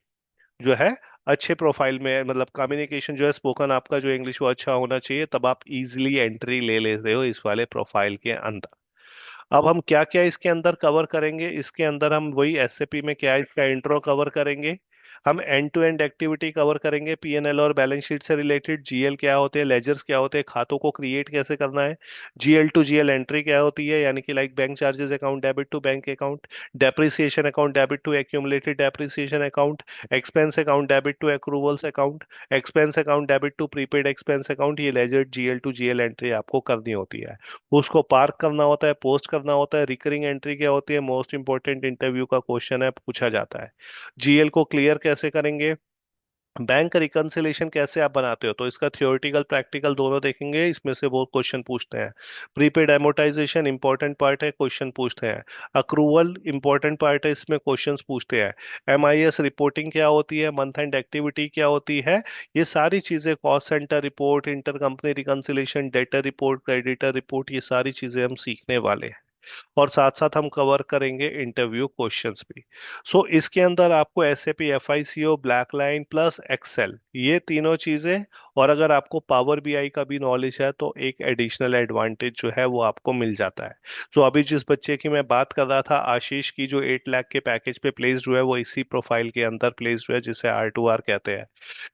जो है अच्छे प्रोफाइल में, मतलब कम्युनिकेशन जो है स्पोकन आपका जो इंग्लिश वो अच्छा होना चाहिए। तब आप इजीली एंट्री ले लेते हो इस वाले प्रोफाइल के अंदर। अब हम क्या क्या इसके अंदर कवर करेंगे, इसके अंदर हम वही एसएपी में क्या है, इसका इंट्रो कवर करेंगे। हम end to end activity cover करेंगे, पीएनएल और बैलेंस शीट से रिलेटेड। जीएल क्या होते हैं, लेजर्स क्या होते हैं, खातों को क्रिएट कैसे करना है। जीएल टू जीएल एंट्री क्या होती है, यानी कि like bank charges account debit to bank account, depreciation account debit to accumulated depreciation account, expense account debit to accruals account, expense account debit to prepaid expense account. ये ledger GL to GL entry आपको करनी होती है। उसको park करना होता है, post करना होता है। रिकरिंग एंट्री क्या होती है, मोस्ट इंपॉर्टेंट इंटरव्यू का क्वेश्चन है, पूछा जाता है। जीएल को क्लियर कैसे करेंगे, बैंक रिकंसिलेशन कैसे आप बनाते हो, तो इसका थियोरेटिकल प्रैक्टिकल दोनों देखेंगे। इसमें से वो क्वेश्चन पूछते हैं। प्रीपेड एमोटाइजेशन इंपॉर्टेंट पार्ट है, क्वेश्चन पूछते हैं। अक्रूवल इंपॉर्टेंट पार्ट है, इसमें क्वेश्चंस पूछते हैं। एमआईएस रिपोर्टिंग क्या होती है, मंथ एंड एक्टिविटी क्या होती है, ये सारी चीजें, cost centre report, inter company reconciliation, debtor report, creditor report, ये सारी चीजें हम सीखने वाले हैं। और साथ साथ हम कवर करेंगे इंटरव्यू क्वेश्चंस भी। सो इसके अंदर आपको SAP, FICO, BlackLine plus Excel, ये तीनों चीजें, और अगर आपको पावर बीआई का भी नॉलेज है तो एक एडिशनल एडवांटेज जो है वो आपको मिल जाता है। सो अभी जिस बच्चे की मैं बात कर रहा था, आशीष की, जो 8 लाख के पैकेज पे प्लेस्ड हुआ है, वो इसी प्रोफाइल के अंदर प्लेस्ड हुआ है, जिसे R2R कहते हैं।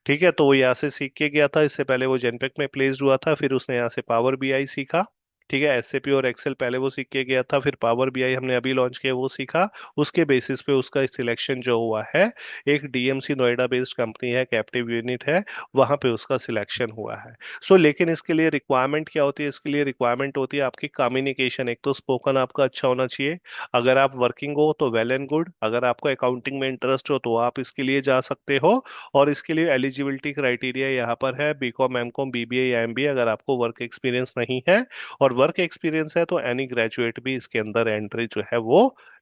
ठीक है, तो वो यहाँ से सीख के गया था। इससे पहले वो जेनपेक में प्लेस्ड हुआ था, फिर उसने यहाँ से पावर बीआई सीखा। ठीक है, एसएपी और एक्सेल पहले वो सीख के गया था, फिर पावर बीआई हमने अभी लॉन्च किया वो सीखा। उसके बेसिस पे उसका सिलेक्शन जो हुआ है, एक डीएमसी नोएडा बेस्ड कंपनी है, कैप्टिव यूनिट है, वहां पे उसका सिलेक्शन हुआ है। सो लेकिन इसके लिए रिक्वायरमेंट क्या होती है, इसके लिए रिक्वायरमेंट होती है आपकी कम्युनिकेशन। एक तो स्पोकन आपका अच्छा होना चाहिए। अगर आप वर्किंग हो तो वेल एंड गुड, अगर आपको अकाउंटिंग में इंटरेस्ट हो तो आप इसके लिए जा सकते हो। और इसके लिए एलिजिबिलिटी क्राइटेरिया यहाँ पर है, बीकॉम, एमकॉम, बीबीए या एमबीए, अगर आपको वर्क एक्सपीरियंस नहीं है और वर्क एक्सपीरियंस है तो एनी ग्रेजुएट भी इसके अंदर एंट्री जो है वो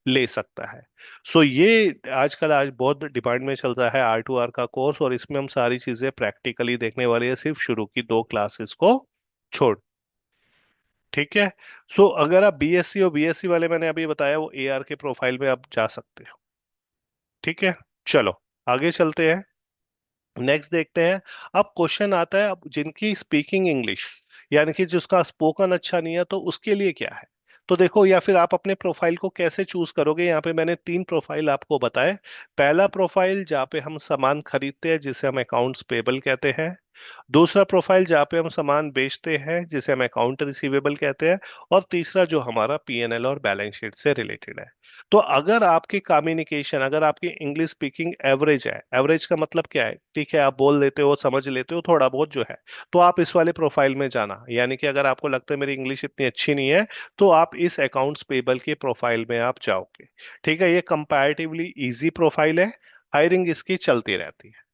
ले सकता है। सो ये आजकल आज बहुत डिमांड में चल रहा है R2R का कोर्स, और इसमें हम सारी चीजें प्रैक्टिकली देखने वाले हैं, सिर्फ शुरू की 2 क्लासेस को छोड़। ठीक है। सो अगर आप बीएससी और बीएससी वाले, मैंने अभी बताया, वो एआर के प्रोफाइल में आप जा सकते हो। ठीक है, चलो आगे चलते हैं। नेक्स्ट देखते हैं। अब क्वेश्चन आता है, अब जिनकी स्पीकिंग इंग्लिश, यानी कि जिसका स्पोकन अच्छा नहीं है, तो उसके लिए क्या है। तो देखो, या फिर आप अपने प्रोफाइल को कैसे चूज करोगे। यहाँ पे मैंने 3 प्रोफाइल आपको बताए। पहला प्रोफाइल जहाँ पे हम सामान खरीदते हैं, जिसे हम अकाउंट्स पेबल कहते हैं। दूसरा प्रोफाइल जहाँ पे हम सामान बेचते हैं, जिसे हम अकाउंट रिसीवेबल कहते हैं। और तीसरा जो हमारा पीएनएल और बैलेंस शीट से रिलेटेड है। तो अगर आपकी कम्युनिकेशन, अगर आपकी इंग्लिश स्पीकिंग एवरेज है, एवरेज का मतलब क्या है, ठीक है आप बोल लेते हो, समझ लेते हो थोड़ा बहुत जो है, तो आप इस वाले प्रोफाइल में जाना। यानी कि अगर आपको लगता है मेरी इंग्लिश इतनी अच्छी नहीं है, तो आप इस अकाउंट्स पेबल के प्रोफाइल में आप जाओगे। ठीक है, ये कंपैरेटिवली इजी प्रोफाइल है, हायरिंग इसकी चलती रहती है।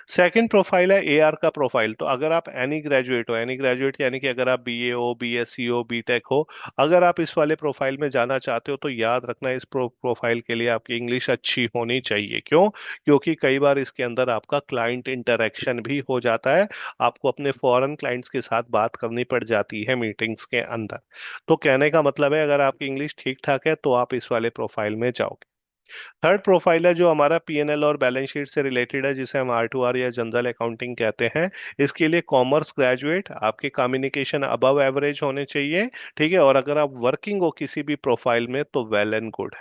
सेकंड प्रोफाइल है एआर का प्रोफाइल। तो अगर आप एनी ग्रेजुएट हो, एनी ग्रेजुएट यानी कि अगर आप बीए हो, बीएससी हो, बीटेक हो, अगर आप इस वाले प्रोफाइल में जाना चाहते हो तो याद रखना इस प्रोफाइल के लिए आपकी इंग्लिश अच्छी होनी चाहिए। क्यों? क्योंकि कई बार इसके अंदर आपका क्लाइंट इंटरेक्शन भी हो जाता है, आपको अपने फॉरेन क्लाइंट्स के साथ बात करनी पड़ जाती है मीटिंग्स के अंदर। तो कहने का मतलब है अगर आपकी इंग्लिश ठीक ठाक है तो आप इस वाले प्रोफाइल में जाओगे। थर्ड प्रोफाइल है जो हमारा पीएनएल और बैलेंस शीट से रिलेटेड है, जिसे हम R2R या जनरल अकाउंटिंग कहते हैं। इसके लिए कॉमर्स ग्रेजुएट, आपके कम्युनिकेशन अबव एवरेज होने चाहिए। ठीक है, और अगर आप वर्किंग हो किसी भी प्रोफाइल में तो well and good,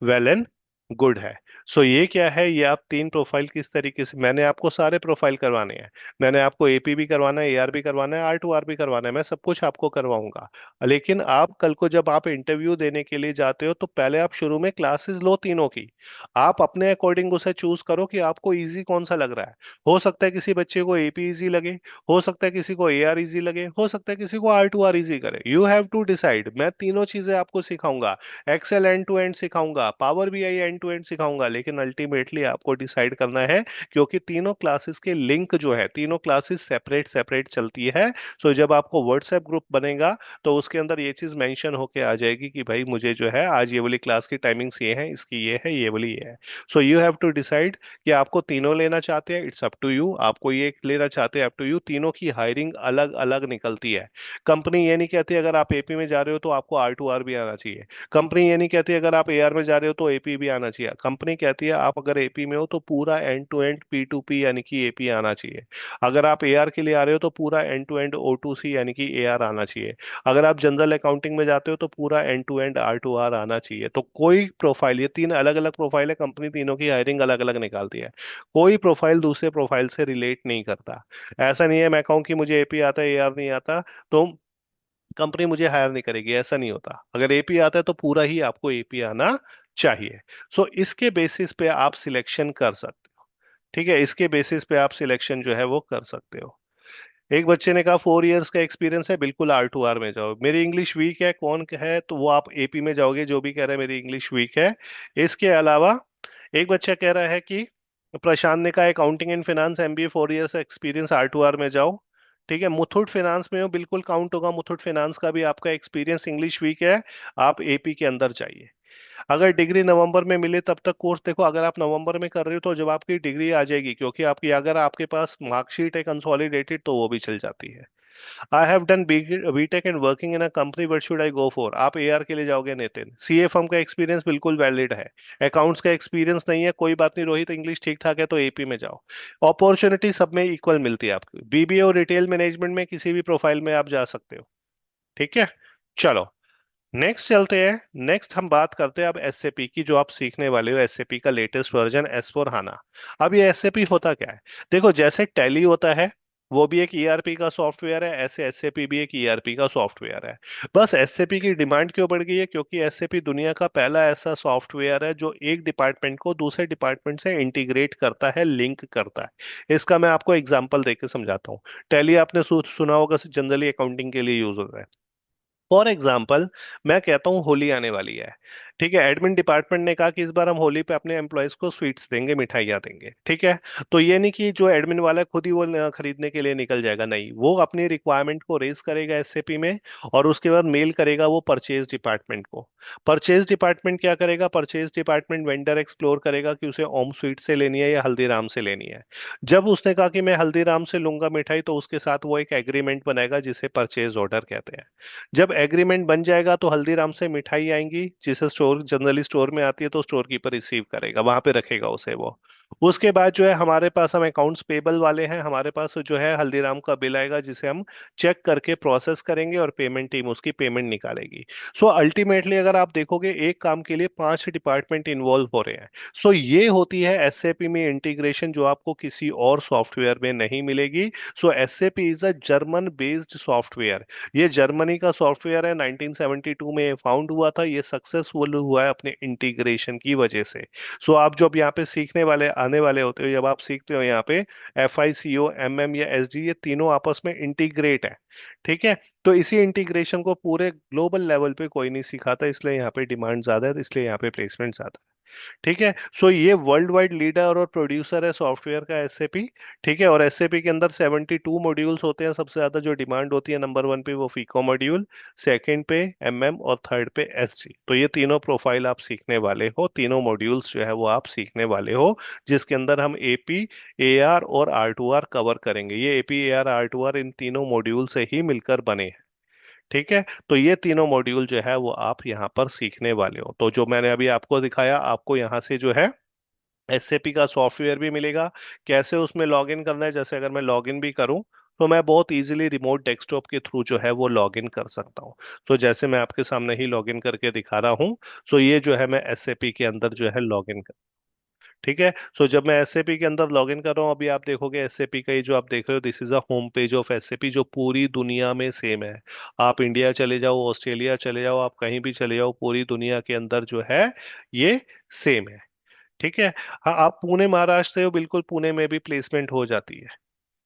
well and good है। सो ये क्या है, ये आप तीन प्रोफाइल किस तरीके से, मैंने आपको सारे प्रोफाइल करवाने हैं। मैंने आपको एपी भी करवाना है, एआर भी करवाना है, R2R भी करवाना है, मैं सब कुछ आपको करवाऊंगा। लेकिन आप कल को जब आप इंटरव्यू देने के लिए जाते हो तो पहले आप शुरू में क्लासेस लो तीनों की। आप अपने अकॉर्डिंग उसे चूज करो कि आपको इजी कौन सा लग रहा है। हो सकता है किसी बच्चे को एपी इजी लगे, हो सकता है किसी को एआर इजी लगे, हो सकता है किसी को R2R इजी करे। You have to decide. मैं तीनों चीजें आपको सिखाऊंगा, एक्सेल एंड टू एंड सिखाऊंगा, power BI end to end सिखाऊंगा, लेकिन अल्टीमेटली आपको डिसाइड करना है। क्योंकि तीनों क्लासेस के लिंक जो है, तीनों क्लासेस सेपरेट सेपरेट चलती है। सो जब आपको व्हाट्सएप ग्रुप बनेगा तो उसके अंदर ये चीज मेंशन होके आ जाएगी कि भाई मुझे जो है आज ये वाली क्लास की टाइमिंग्स ये है, इसकी ये है, ये वाली ये है। So you have to decide कि आपको तीनों लेना चाहते हैं, इट्स अप टू यू। आपको ये लेना चाहते हैं, अप टू यू। तीनों की हायरिंग अलग अलग निकलती है। कंपनी ये नहीं कहती अगर आप एपी में जा रहे हो तो आपको R2R भी आना चाहिए। कंपनी ये नहीं कहती अगर आप एआर में जा रहे हो तो एपी भी आना चाहिए। कंपनी कहती है आप अगर एपी में हो तो पूरा एंड टू एंड P2P यानी कि एपी आना चाहिए। अगर आप एआर के लिए आ रहे हो तो पूरा एंड टू एंड O2C यानी कि एआर आना चाहिए। अगर आप जनरल अकाउंटिंग में जाते हो तो पूरा एंड टू एंड R2R आना चाहिए। तो कोई प्रोफाइल, ये तीन अलग अलग प्रोफाइल है, कंपनी तीनों की हायरिंग अलग अलग निकालती है। कोई प्रोफाइल दूसरे प्रोफाइल से रिलेट नहीं करता। ऐसा नहीं है मैं कहूँ कि मुझे एपी आता है एआर नहीं आता तो कंपनी मुझे हायर नहीं करेगी, ऐसा नहीं होता। अगर एपी आता है तो पूरा ही आपको एपी आना चाहिए। सो इसके बेसिस पे आप सिलेक्शन कर सकते हो। ठीक है, इसके बेसिस पे आप सिलेक्शन जो है वो कर सकते हो। एक बच्चे ने कहा 4 इयर्स का एक्सपीरियंस है, बिल्कुल R2R में जाओ। मेरी इंग्लिश वीक है, कौन है तो वो आप एपी में जाओगे जो भी कह रहा है मेरी इंग्लिश वीक है। इसके अलावा एक बच्चा कह रहा है कि प्रशांत ने कहा accounting and finance MBA 4 years experience R2R में जाओ। ठीक है, मुथूट फाइनेंस में हो, बिल्कुल काउंट होगा। मुथूट फाइनेंस का भी आपका एक्सपीरियंस इंग्लिश वीक है, आप एपी के अंदर जाइए। अगर डिग्री नवंबर में मिले तब तक कोर्स देखो, अगर आप नवंबर में कर रहे हो तो जब आपकी डिग्री आ जाएगी, क्योंकि आपकी अगर आपके पास मार्कशीट है कंसोलिडेटेड तो वो भी चल जाती है। I have done BTech and working in a company, what should I go for? आप एआर के लिए जाओगे नितिन। सीए फर्म का एक्सपीरियंस बिल्कुल वैलिड है। अकाउंट्स का एक्सपीरियंस नहीं है, कोई बात नहीं रोहित, इंग्लिश ठीक ठाक है तो एपी में जाओ। अपॉर्चुनिटी सब में इक्वल मिलती है आपको। बीबीए और रिटेल मैनेजमेंट में किसी भी प्रोफाइल में आप जा सकते हो। ठीक है, चलो नेक्स्ट चलते हैं। नेक्स्ट हम बात करते हैं अब एसएपी की, जो आप सीखने वाले हो एसएपी का लेटेस्ट वर्जन S/4HANA। अब ये एसएपी होता क्या है? देखो, जैसे टैली होता है वो भी एक ईआरपी का सॉफ्टवेयर है, ऐसे एसएपी भी एक ईआरपी का सॉफ्टवेयर है। बस एसएपी की डिमांड क्यों बढ़ गई है? क्योंकि एसएपी दुनिया का पहला ऐसा सॉफ्टवेयर है जो एक डिपार्टमेंट को दूसरे डिपार्टमेंट से इंटीग्रेट करता है, लिंक करता है। इसका मैं आपको एग्जांपल देकर समझाता हूँ। टैली आपने सुना होगा, जनरली अकाउंटिंग के लिए यूज होता है। फॉर एग्जाम्पल, मैं कहता हूँ होली आने वाली है। ठीक है, एडमिन डिपार्टमेंट ने कहा कि इस बार हम होली पे अपने एम्प्लॉयज को स्वीट्स देंगे, मिठाइयाँ देंगे। ठीक है, तो ये नहीं कि जो एडमिन वाला है खुद ही वो खरीदने के लिए निकल जाएगा, नहीं, वो अपनी रिक्वायरमेंट को रेज करेगा एसएपी में और उसके बाद मेल करेगा वो परचेज डिपार्टमेंट को। परचेज डिपार्टमेंट क्या करेगा? परचेज डिपार्टमेंट वेंडर एक्सप्लोर करेगा कि उसे ओम स्वीट से लेनी है या हल्दीराम से लेनी है। जब उसने कहा कि मैं हल्दीराम से लूंगा मिठाई, तो उसके साथ वो एक एग्रीमेंट बनाएगा जिसे परचेज ऑर्डर कहते हैं। जब एग्रीमेंट बन जाएगा तो हल्दीराम से मिठाई आएंगी, जिसे स्टोर जनरली स्टोर में आती है तो स्टोर कीपर रिसीव करेगा, वहां पे रखेगा उसे वो। उसके बाद जो है हमारे पास, हम अकाउंट्स पेबल वाले हैं, हमारे पास जो है हल्दीराम का बिल आएगा जिसे हम चेक करके प्रोसेस करेंगे और पेमेंट टीम उसकी पेमेंट निकालेगी। सो अल्टीमेटली अगर आप देखोगे एक काम के लिए 5 डिपार्टमेंट इन्वॉल्व हो रहे हैं। सो ये होती है एसएपी में इंटीग्रेशन, जो आपको किसी और सॉफ्टवेयर में नहीं मिलेगी। So SAP is a German based software. ये जर्मनी का सॉफ्टवेयर है, 1972 में फाउंड हुआ था। ये सक्सेसफुल हुआ है अपने इंटीग्रेशन की वजह से। सो आप जब यहाँ पे सीखने वाले आने वाले होते हो, जब आप सीखते हो यहाँ पे FICO, MM या SD, ये तीनों आपस में इंटीग्रेट है। ठीक है, तो इसी इंटीग्रेशन को पूरे ग्लोबल लेवल पे कोई नहीं सिखाता, इसलिए यहाँ पे डिमांड ज्यादा है, इसलिए यहाँ पे प्लेसमेंट ज्यादा है। ठीक है। सो ये वर्ल्ड वाइड लीडर और प्रोड्यूसर है सॉफ्टवेयर का एसएपी। ठीक है। और एसएपी के अंदर 72 मॉड्यूल्स होते हैं। सबसे ज्यादा जो डिमांड होती है नंबर वन पे वो फीको मॉड्यूल, सेकंड पे एमएम और थर्ड पे एसजी। तो ये तीनों प्रोफाइल आप सीखने वाले हो, तीनों मॉड्यूल्स जो है वो आप सीखने वाले हो, जिसके अंदर हम एपी, एआर और आर2आर कवर करेंगे। ये एपी, एआर, आर2आर इन तीनों मॉड्यूल से ही मिलकर बने हैं। ठीक है। तो ये तीनों मॉड्यूल जो है वो आप यहाँ पर सीखने वाले हो। तो जो मैंने अभी आपको दिखाया, आपको यहाँ से जो है एसएपी का सॉफ्टवेयर भी मिलेगा। कैसे उसमें लॉगिन करना है, जैसे अगर मैं लॉगिन भी करूं तो मैं बहुत इजीली रिमोट डेस्कटॉप के थ्रू जो है वो लॉगिन कर सकता हूं। तो जैसे मैं आपके सामने ही लॉगिन करके दिखा रहा हूं। सो ये जो है मैं एसएपी के अंदर जो है लॉगिन, ठीक है। सो जब मैं एसएपी के अंदर लॉगिन कर रहा हूँ, अभी आप देखोगे एसएपी का ये जो आप देख रहे हो, this is a home page of SAP, जो पूरी दुनिया में सेम है। आप इंडिया चले जाओ, ऑस्ट्रेलिया चले जाओ, आप कहीं भी चले जाओ, पूरी दुनिया के अंदर जो है ये सेम है। ठीक है। हाँ, आप पुणे महाराष्ट्र से हो, बिल्कुल पुणे में भी प्लेसमेंट हो जाती है।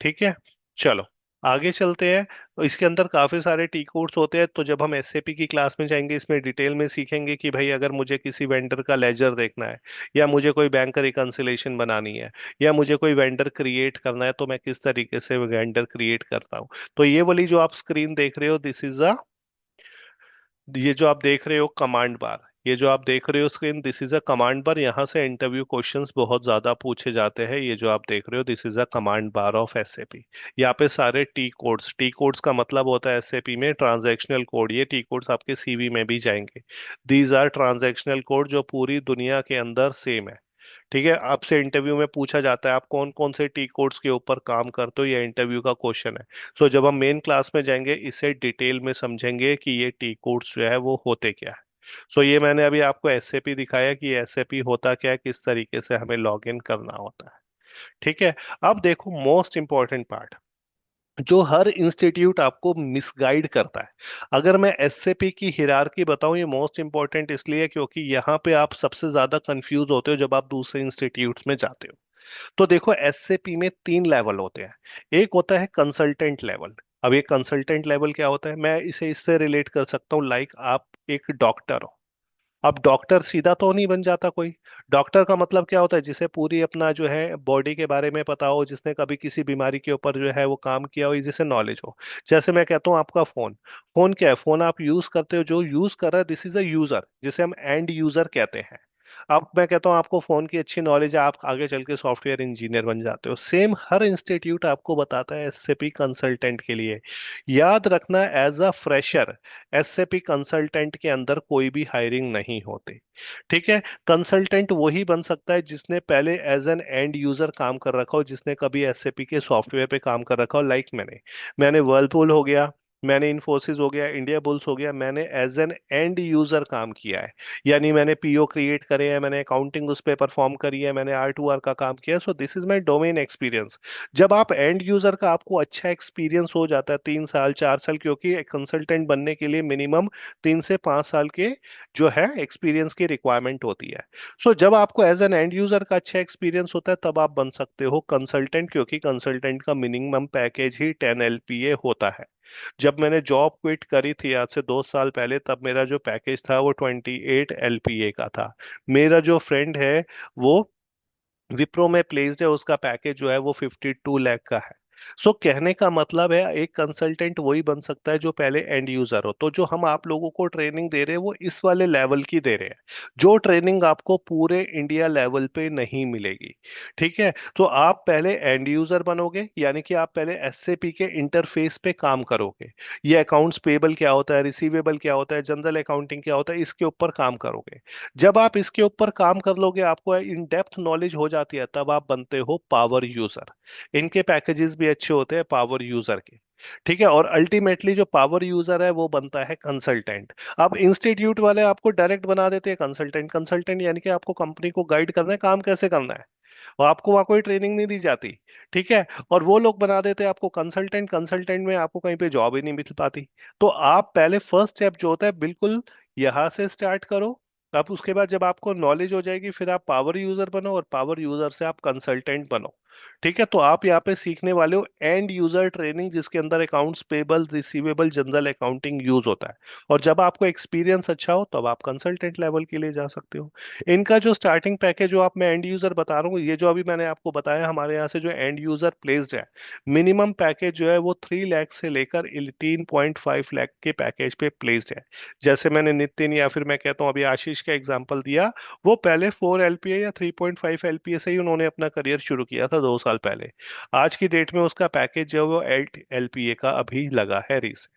ठीक है। चलो आगे चलते हैं। तो इसके अंदर काफी सारे टी कोड्स होते हैं। तो जब हम एसएपी की क्लास में जाएंगे, इसमें डिटेल में सीखेंगे कि भाई अगर मुझे किसी वेंडर का लेजर देखना है, या मुझे कोई बैंक रिकंसिलेशन बनानी है, या मुझे कोई वेंडर क्रिएट करना है, तो मैं किस तरीके से वेंडर क्रिएट करता हूँ। तो ये वाली जो आप स्क्रीन देख रहे हो, दिस इज अ, ये जो आप देख रहे हो कमांड बार, ये जो आप देख रहे हो screen, this is a command बार। यहाँ से इंटरव्यू क्वेश्चंस बहुत ज्यादा पूछे जाते हैं। ये जो आप देख रहे हो, this is a command bar of SAP. यहाँ पे सारे टी कोड्स का मतलब होता है एसएपी में ट्रांजैक्शनल कोड। ये टी कोड्स आपके सीवी में भी जाएंगे। दीज आर ट्रांजैक्शनल कोड जो पूरी दुनिया के अंदर सेम है। ठीक है। आपसे इंटरव्यू में पूछा जाता है आप कौन कौन से टी कोड्स के ऊपर काम करते हो, ये इंटरव्यू का क्वेश्चन है। सो जब हम मेन क्लास में जाएंगे, इसे डिटेल में समझेंगे कि ये टी कोड्स जो है वो होते क्या है। सो ये मैंने अभी आपको एसएपी दिखाया कि एसएपी होता क्या है, किस तरीके से हमें लॉग इन करना होता है। ठीक है। अब देखो मोस्ट इंपॉर्टेंट पार्ट, जो हर इंस्टीट्यूट आपको मिसगाइड करता है। अगर मैं एसएपी की हिरारकी बताऊं, ये मोस्ट इंपॉर्टेंट इसलिए क्योंकि यहाँ पे आप सबसे ज्यादा कंफ्यूज होते हो जब आप दूसरे इंस्टीट्यूट में जाते हो। तो देखो एसएपी में तीन लेवल होते हैं। एक होता है कंसल्टेंट लेवल। अब ये कंसल्टेंट लेवल क्या होता है, मैं इसे इससे रिलेट कर सकता हूँ, लाइक आप एक डॉक्टर हो। अब डॉक्टर सीधा तो नहीं बन जाता कोई। डॉक्टर का मतलब क्या होता है, जिसे पूरी अपना जो है बॉडी के बारे में पता हो, जिसने कभी किसी बीमारी के ऊपर जो है वो काम किया हो, जिसे नॉलेज हो। जैसे मैं कहता हूँ आपका फोन, फोन क्या है, फोन आप यूज करते हो, जो यूज कर रहा है दिस इज अ यूजर, जिसे हम एंड यूजर कहते हैं। अब मैं कहता हूँ आपको फोन की अच्छी नॉलेज है, आप आगे चल के सॉफ्टवेयर इंजीनियर बन जाते हो। सेम हर इंस्टीट्यूट आपको बताता है एसएपी कंसल्टेंट के लिए। याद रखना, as a fresher SAP consultant के अंदर कोई भी हायरिंग नहीं होती। ठीक है। कंसल्टेंट वही बन सकता है जिसने पहले एज एन एंड यूजर काम कर रखा हो, जिसने कभी एसएपी के सॉफ्टवेयर पे काम कर रखा हो, लाइक मैंने वर्लपूल हो गया, मैंने इन्फोसिस हो गया, इंडिया बुल्स हो गया, मैंने एज एन एंड यूजर काम किया है। यानी मैंने पीओ क्रिएट करे हैं, मैंने अकाउंटिंग उस पर परफॉर्म करी है, मैंने R2R का काम किया है। सो this is my domain experience. जब आप एंड यूजर का आपको अच्छा एक्सपीरियंस हो जाता है, 3 साल 4 साल, क्योंकि एक कंसल्टेंट बनने के लिए मिनिमम 3 से 5 साल के जो है एक्सपीरियंस की रिक्वायरमेंट होती है। सो जब आपको एज एन एंड यूजर का अच्छा एक्सपीरियंस होता है, तब आप बन सकते हो कंसल्टेंट, क्योंकि कंसल्टेंट का मिनिमम पैकेज ही 10 LPA होता है। जब मैंने जॉब क्विट करी थी आज से 2 साल पहले, तब मेरा जो पैकेज था वो 28 LPA का था। मेरा जो फ्रेंड है वो विप्रो में प्लेस्ड है, उसका पैकेज जो है वो 52 लाख का है। सो कहने का मतलब है एक कंसल्टेंट वही बन सकता है जो पहले एंड यूजर हो। तो जो हम आप लोगों को ट्रेनिंग दे रहे हैं वो इस वाले लेवल की दे रहे हैं, जो ट्रेनिंग आपको पूरे इंडिया लेवल पे नहीं मिलेगी। ठीक है। तो आप पहले एंड यूजर बनोगे, यानी कि आप पहले एसएपी के इंटरफेस पे काम करोगे। ये अकाउंट्स पेबल क्या होता है, रिसीवेबल क्या होता है, जनरल अकाउंटिंग क्या होता है, इसके ऊपर काम करोगे। जब आप इसके ऊपर काम कर लोगे, आपको इन डेप्थ नॉलेज हो जाती है, तब आप बनते हो पावर यूजर। इनके पैकेजेस भी अच्छे होते हैं पावर यूजर के। ठीक है। और अल्टीमेटली जो पावर यूजर है वो बनता है कंसल्टेंट। अब इंस्टीट्यूट वाले आपको डायरेक्ट बना देते हैं कंसल्टेंट। कंसल्टेंट यानी कि आपको कंपनी को गाइड करना है काम कैसे करना है, और आपको वहाँ कोई ट्रेनिंग नहीं दी जाती। ठीक है। और वो लोग बना देते हैं आपको कंसल्टेंट। कंसल्टेंट में आपको कहीं पे जॉब ही नहीं मिल पाती। तो आप पहले फर्स्ट स्टेप जो होता है बिल्कुल यहाँ से स्टार्ट करो। आप उसके बाद जब आपको नॉलेज हो जाएगी, फिर आप पावर यूजर बनो, और पावर यूजर से आप कंसल्टेंट बनो। ठीक है, तो आप यहाँ पे सीखने वाले हो एंड यूजर ट्रेनिंग, जिसके अंदर accounts payable, receivable, general accounting use होता है। और जब आपको एक्सपीरियंस अच्छा हो तब आप कंसल्टेंट लेवल के लिए जा सकते हो। इनका जो स्टार्टिंग पैकेज जो आप, मैं एंड यूजर बता रहा हूँ, ये जो अभी मैंने आपको बताया हमारे यहाँ से जो एंड यूजर प्लेस्ड है, मिनिमम पैकेज जो है वो 3 लाख से लेकर 18.5 लाख के पैकेज पे प्लेस्ड है। जैसे मैंने नितिन या फिर मैं कहता हूँ अभी आशीष का एग्जाम्पल दिया, वो पहले 4 LPA या 3.5 LPA से ही उन्होंने अपना करियर शुरू किया था 2 साल पहले। आज की डेट में उसका पैकेज जो है वो 8 LPA का अभी लगा है रीसेंट।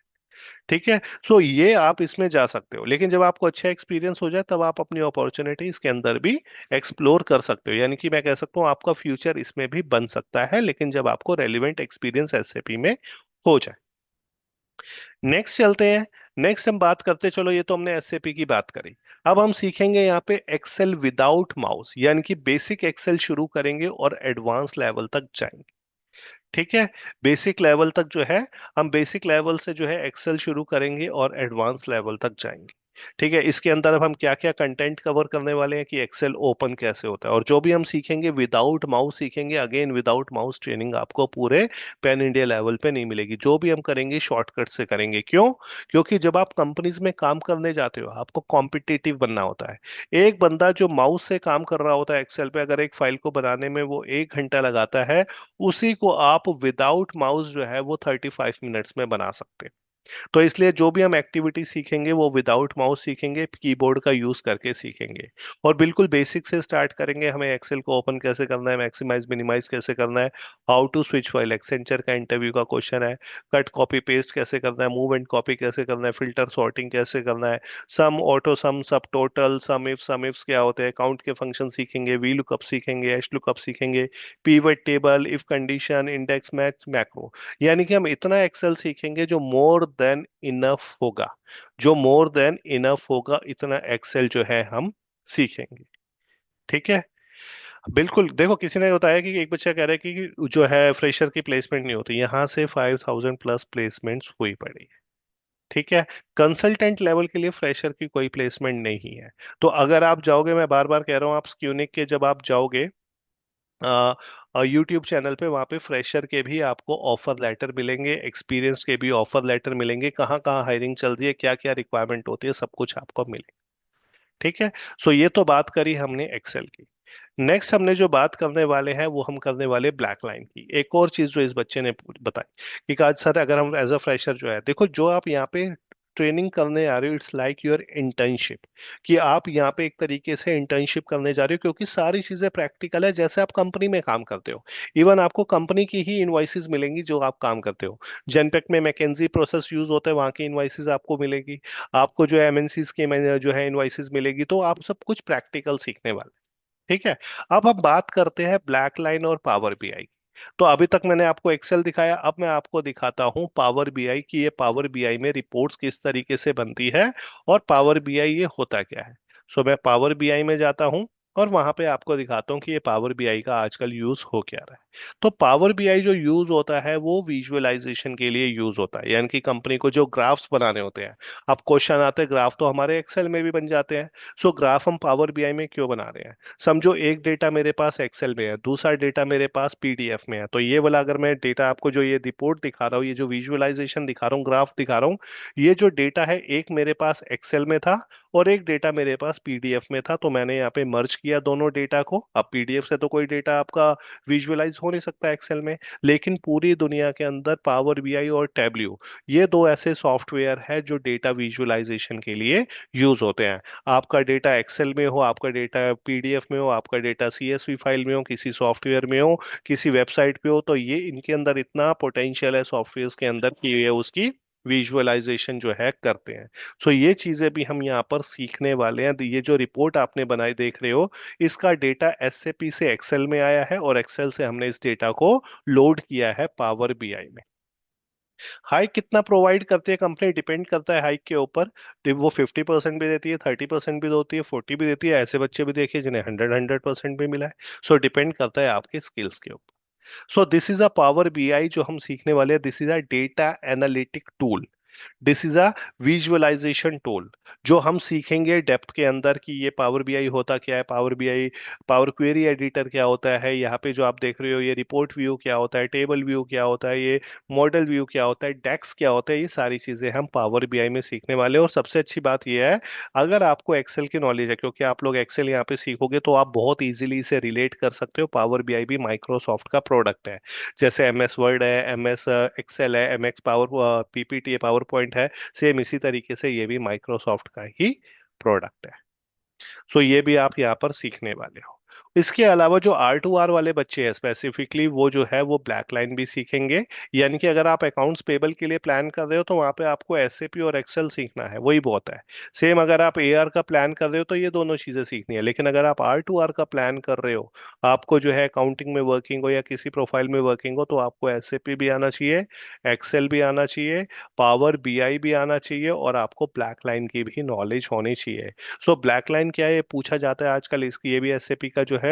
ठीक है, सो ये आप इसमें जा सकते हो, लेकिन जब आपको अच्छा एक्सपीरियंस हो जाए तब आप अपनी अपॉर्चुनिटी इसके अंदर भी एक्सप्लोर कर सकते हो, यानी कि मैं कह सकता हूँ आपका फ्यूचर इसमें भी बन सकता है, लेकिन जब आपको रेलिवेंट एक्सपीरियंस एसएपी में हो जाए। नेक्स्ट चलते हैं। नेक्स्ट हम बात करते, चलो ये तो हमने एसएपी की बात करी। अब हम सीखेंगे यहाँ पे एक्सेल विदाउट माउस, यानी कि बेसिक एक्सेल शुरू करेंगे और एडवांस लेवल तक जाएंगे। ठीक है, बेसिक लेवल तक जो है, हम बेसिक लेवल से जो है एक्सेल शुरू करेंगे और एडवांस लेवल तक जाएंगे। ठीक है, इसके अंदर अब हम क्या क्या कंटेंट कवर करने वाले हैं कि एक्सेल ओपन कैसे होता है, और जो भी हम सीखेंगे विदाउट माउस सीखेंगे। अगेन विदाउट माउस ट्रेनिंग आपको पूरे पैन इंडिया लेवल पे नहीं मिलेगी, जो भी हम करेंगे शॉर्टकट से करेंगे। क्यों? क्योंकि जब आप कंपनीज में काम करने जाते हो आपको कॉम्पिटिटिव बनना होता है। एक बंदा जो माउस से काम कर रहा होता है एक्सेल पे, अगर एक फाइल को बनाने में वो 1 घंटा लगाता है, उसी को आप विदाउट माउस जो है वो 35 मिनट्स में बना सकते हैं। तो इसलिए जो भी हम एक्टिविटी सीखेंगे वो विदाउट माउस सीखेंगे, कीबोर्ड का यूज करके सीखेंगे। और बिल्कुल बेसिक से स्टार्ट करेंगे, हमें एक्सेल को ओपन कैसे करना है, मैक्सिमाइज मिनिमाइज कैसे करना है, how to switch file, Accenture का इंटरव्यू का क्वेश्चन है, कट कॉपी पेस्ट कैसे करना है, मूव एंड कॉपी कैसे करना है, फिल्टर सॉर्टिंग कैसे करना है, सम ऑटो सम, सब टोटल, सम इफ्स क्या होते हैं, काउंट के फंक्शन सीखेंगे, वी लुकअप सीखेंगे, एच लुकअप सीखेंगे, pivot table, if condition, index match, macro. यानी कि हम इतना एक्सेल सीखेंगे जो मोर देन इनफ होगा, जो मोर देन इनफ होगा, इतना एक्सेल जो है हम सीखेंगे। ठीक है, बिल्कुल। देखो किसी ने बताया कि एक बच्चा कह रहा है कि जो है फ्रेशर की प्लेसमेंट नहीं होती, यहाँ से 5000+ प्लेसमेंट्स हुई पड़ी है। ठीक है, कंसल्टेंट लेवल के लिए फ्रेशर की कोई प्लेसमेंट नहीं है। तो अगर आप जाओगे, मैं बार बार कह रहा हूँ, आप स्क्यूनिक के जब आप जाओगे यूट्यूब चैनल पे, वहाँ पे फ्रेशर के भी आपको ऑफर लेटर मिलेंगे, एक्सपीरियंस के भी ऑफर लेटर मिलेंगे, कहाँ कहाँ हायरिंग चल रही है, क्या क्या रिक्वायरमेंट होती है, सब कुछ आपको मिलेगा। ठीक है, सो ये तो बात करी हमने एक्सेल की। नेक्स्ट हमने जो बात करने वाले हैं वो हम करने वाले ब्लैक लाइन की। एक और चीज जो इस बच्चे ने बताई कि आज सर अगर हम एज अ फ्रेशर जो है, देखो जो आप यहाँ पे ट्रेनिंग करने आ रहे हो, इट्स लाइक योर इंटर्नशिप, कि आप यहाँ पे एक तरीके से इंटर्नशिप करने जा रहे हो, क्योंकि सारी चीजें प्रैक्टिकल है, जैसे आप कंपनी में काम करते हो। इवन आपको कंपनी की ही इनवॉइसेस मिलेंगी जो आप काम करते हो। जेनपेक में मैकेंजी प्रोसेस यूज होता है, वहाँ की इनवॉइसेस आपको मिलेगी। आपको जो है एमएनसीज के जो है इनवॉइसेस मिलेगी, तो आप सब कुछ प्रैक्टिकल सीखने वाले। ठीक है, अब हम बात करते हैं ब्लैक लाइन और पावर बीआई। तो अभी तक मैंने आपको एक्सेल दिखाया, अब मैं आपको दिखाता हूं पावर बीआई की। ये पावर बीआई में रिपोर्ट्स किस तरीके से बनती है और पावर बीआई ये होता क्या है। सो मैं पावर बीआई में जाता हूं और वहां पे आपको दिखाता हूं कि ये पावर बीआई का आजकल यूज हो क्या रहा है। तो पावर बीआई जो यूज होता है वो विजुअलाइजेशन के लिए यूज होता है, यानी कि कंपनी को जो ग्राफ्स बनाने होते हैं। अब क्वेश्चन आते हैं, ग्राफ तो हमारे एक्सेल में भी बन जाते हैं, सो ग्राफ हम पावर बीआई में क्यों बना रहे हैं? समझो एक डेटा मेरे पास एक्सेल में है, दूसरा डेटा मेरे पास पीडीएफ में है, तो ये वाला अगर मैं डेटा आपको जो ये रिपोर्ट दिखा रहा हूँ, ये जो विजुअलाइजेशन दिखा रहा हूँ, ग्राफ दिखा रहा हूँ, ये जो डेटा है एक मेरे पास एक्सेल में था और एक डेटा मेरे पास पीडीएफ में था, तो मैंने यहाँ पे मर्ज किया दोनों डेटा को। अब पीडीएफ से तो कोई डेटा आपका विजुअलाइज हो नहीं सकता एक्सेल में, लेकिन पूरी दुनिया के अंदर पावर बीआई और टैब्ल्यू, ये दो ऐसे सॉफ्टवेयर है जो डेटा विजुअलाइजेशन के लिए यूज होते हैं। आपका डेटा एक्सेल में हो, आपका डेटा पीडीएफ में हो, आपका डेटा सीएसवी फाइल में हो, किसी सॉफ्टवेयर में हो, किसी वेबसाइट पे हो, तो ये इनके अंदर इतना पोटेंशियल है सॉफ्टवेयर के अंदर कि ये उसकी विजुअलाइजेशन जो है करते हैं। सो ये चीजें भी हम यहाँ पर सीखने वाले हैं। ये जो रिपोर्ट आपने बनाई देख रहे हो, इसका डेटा एसएपी से एक्सेल में आया है और एक्सेल से हमने इस डेटा को लोड किया है पावर बीआई में। हाइक कितना प्रोवाइड करती है कंपनी, डिपेंड करता है हाइक के ऊपर। वो 50% भी देती है, 30% भी देती है, 40 भी देती है। ऐसे बच्चे भी देखिए जिन्हें 100% भी मिला है। सो डिपेंड करता है आपके स्किल्स के ऊपर। So this is a power BI जो हम सीखने वाले हैं, this is a data analytic tool. This is a visualisation tool, जो हम सीखेंगे डेप्थ के अंदर कि ये पावर बीआई होता क्या है, power BI power query editor क्या होता है, यहाँ पे जो आप देख रहे हो ये रिपोर्ट व्यू क्या होता है, टेबल व्यू क्या होता है, ये मॉडल व्यू क्या होता है, डेक्स क्या होता है, ये सारी चीजें हम पावर बीआई में सीखने वाले हैं। और सबसे अच्छी बात यह है, अगर आपको एक्सेल की नॉलेज है, क्योंकि आप लोग एक्सेल यहाँ पे सीखोगे, तो आप बहुत इजीली इसे रिलेट कर सकते हो। पावर बीआई भी माइक्रोसॉफ्ट का प्रोडक्ट है, जैसे एम एस वर्ड है, एम एस एक्सेल है, एम एक्स पावर पीपीटी है, पावर पॉइंट है, सेम इसी तरीके से ये भी माइक्रोसॉफ्ट का ही प्रोडक्ट है। सो ये भी आप यहाँ पर सीखने वाले हो। इसके अलावा जो R2R वाले बच्चे हैं स्पेसिफिकली, वो जो है वो ब्लैक लाइन भी सीखेंगे। यानी कि अगर आप अकाउंट्स पेबल के लिए प्लान कर रहे हो, तो वहां पे आपको एसएपी और एक्सेल सीखना है, वही बहुत है। सेम अगर आप एआर का प्लान कर रहे हो, तो ये दोनों चीजें सीखनी है। लेकिन अगर आप R2R का प्लान कर रहे हो, आपको जो है अकाउंटिंग में वर्किंग हो या किसी प्रोफाइल में वर्किंग हो, तो आपको एसएपी भी आना चाहिए, एक्सेल भी आना चाहिए, पावर बीआई भी आना चाहिए, और आपको ब्लैक लाइन की भी नॉलेज होनी चाहिए। सो ब्लैक लाइन क्या है, ये पूछा जाता है आजकल। इसकी ये भी एसएपी का जो है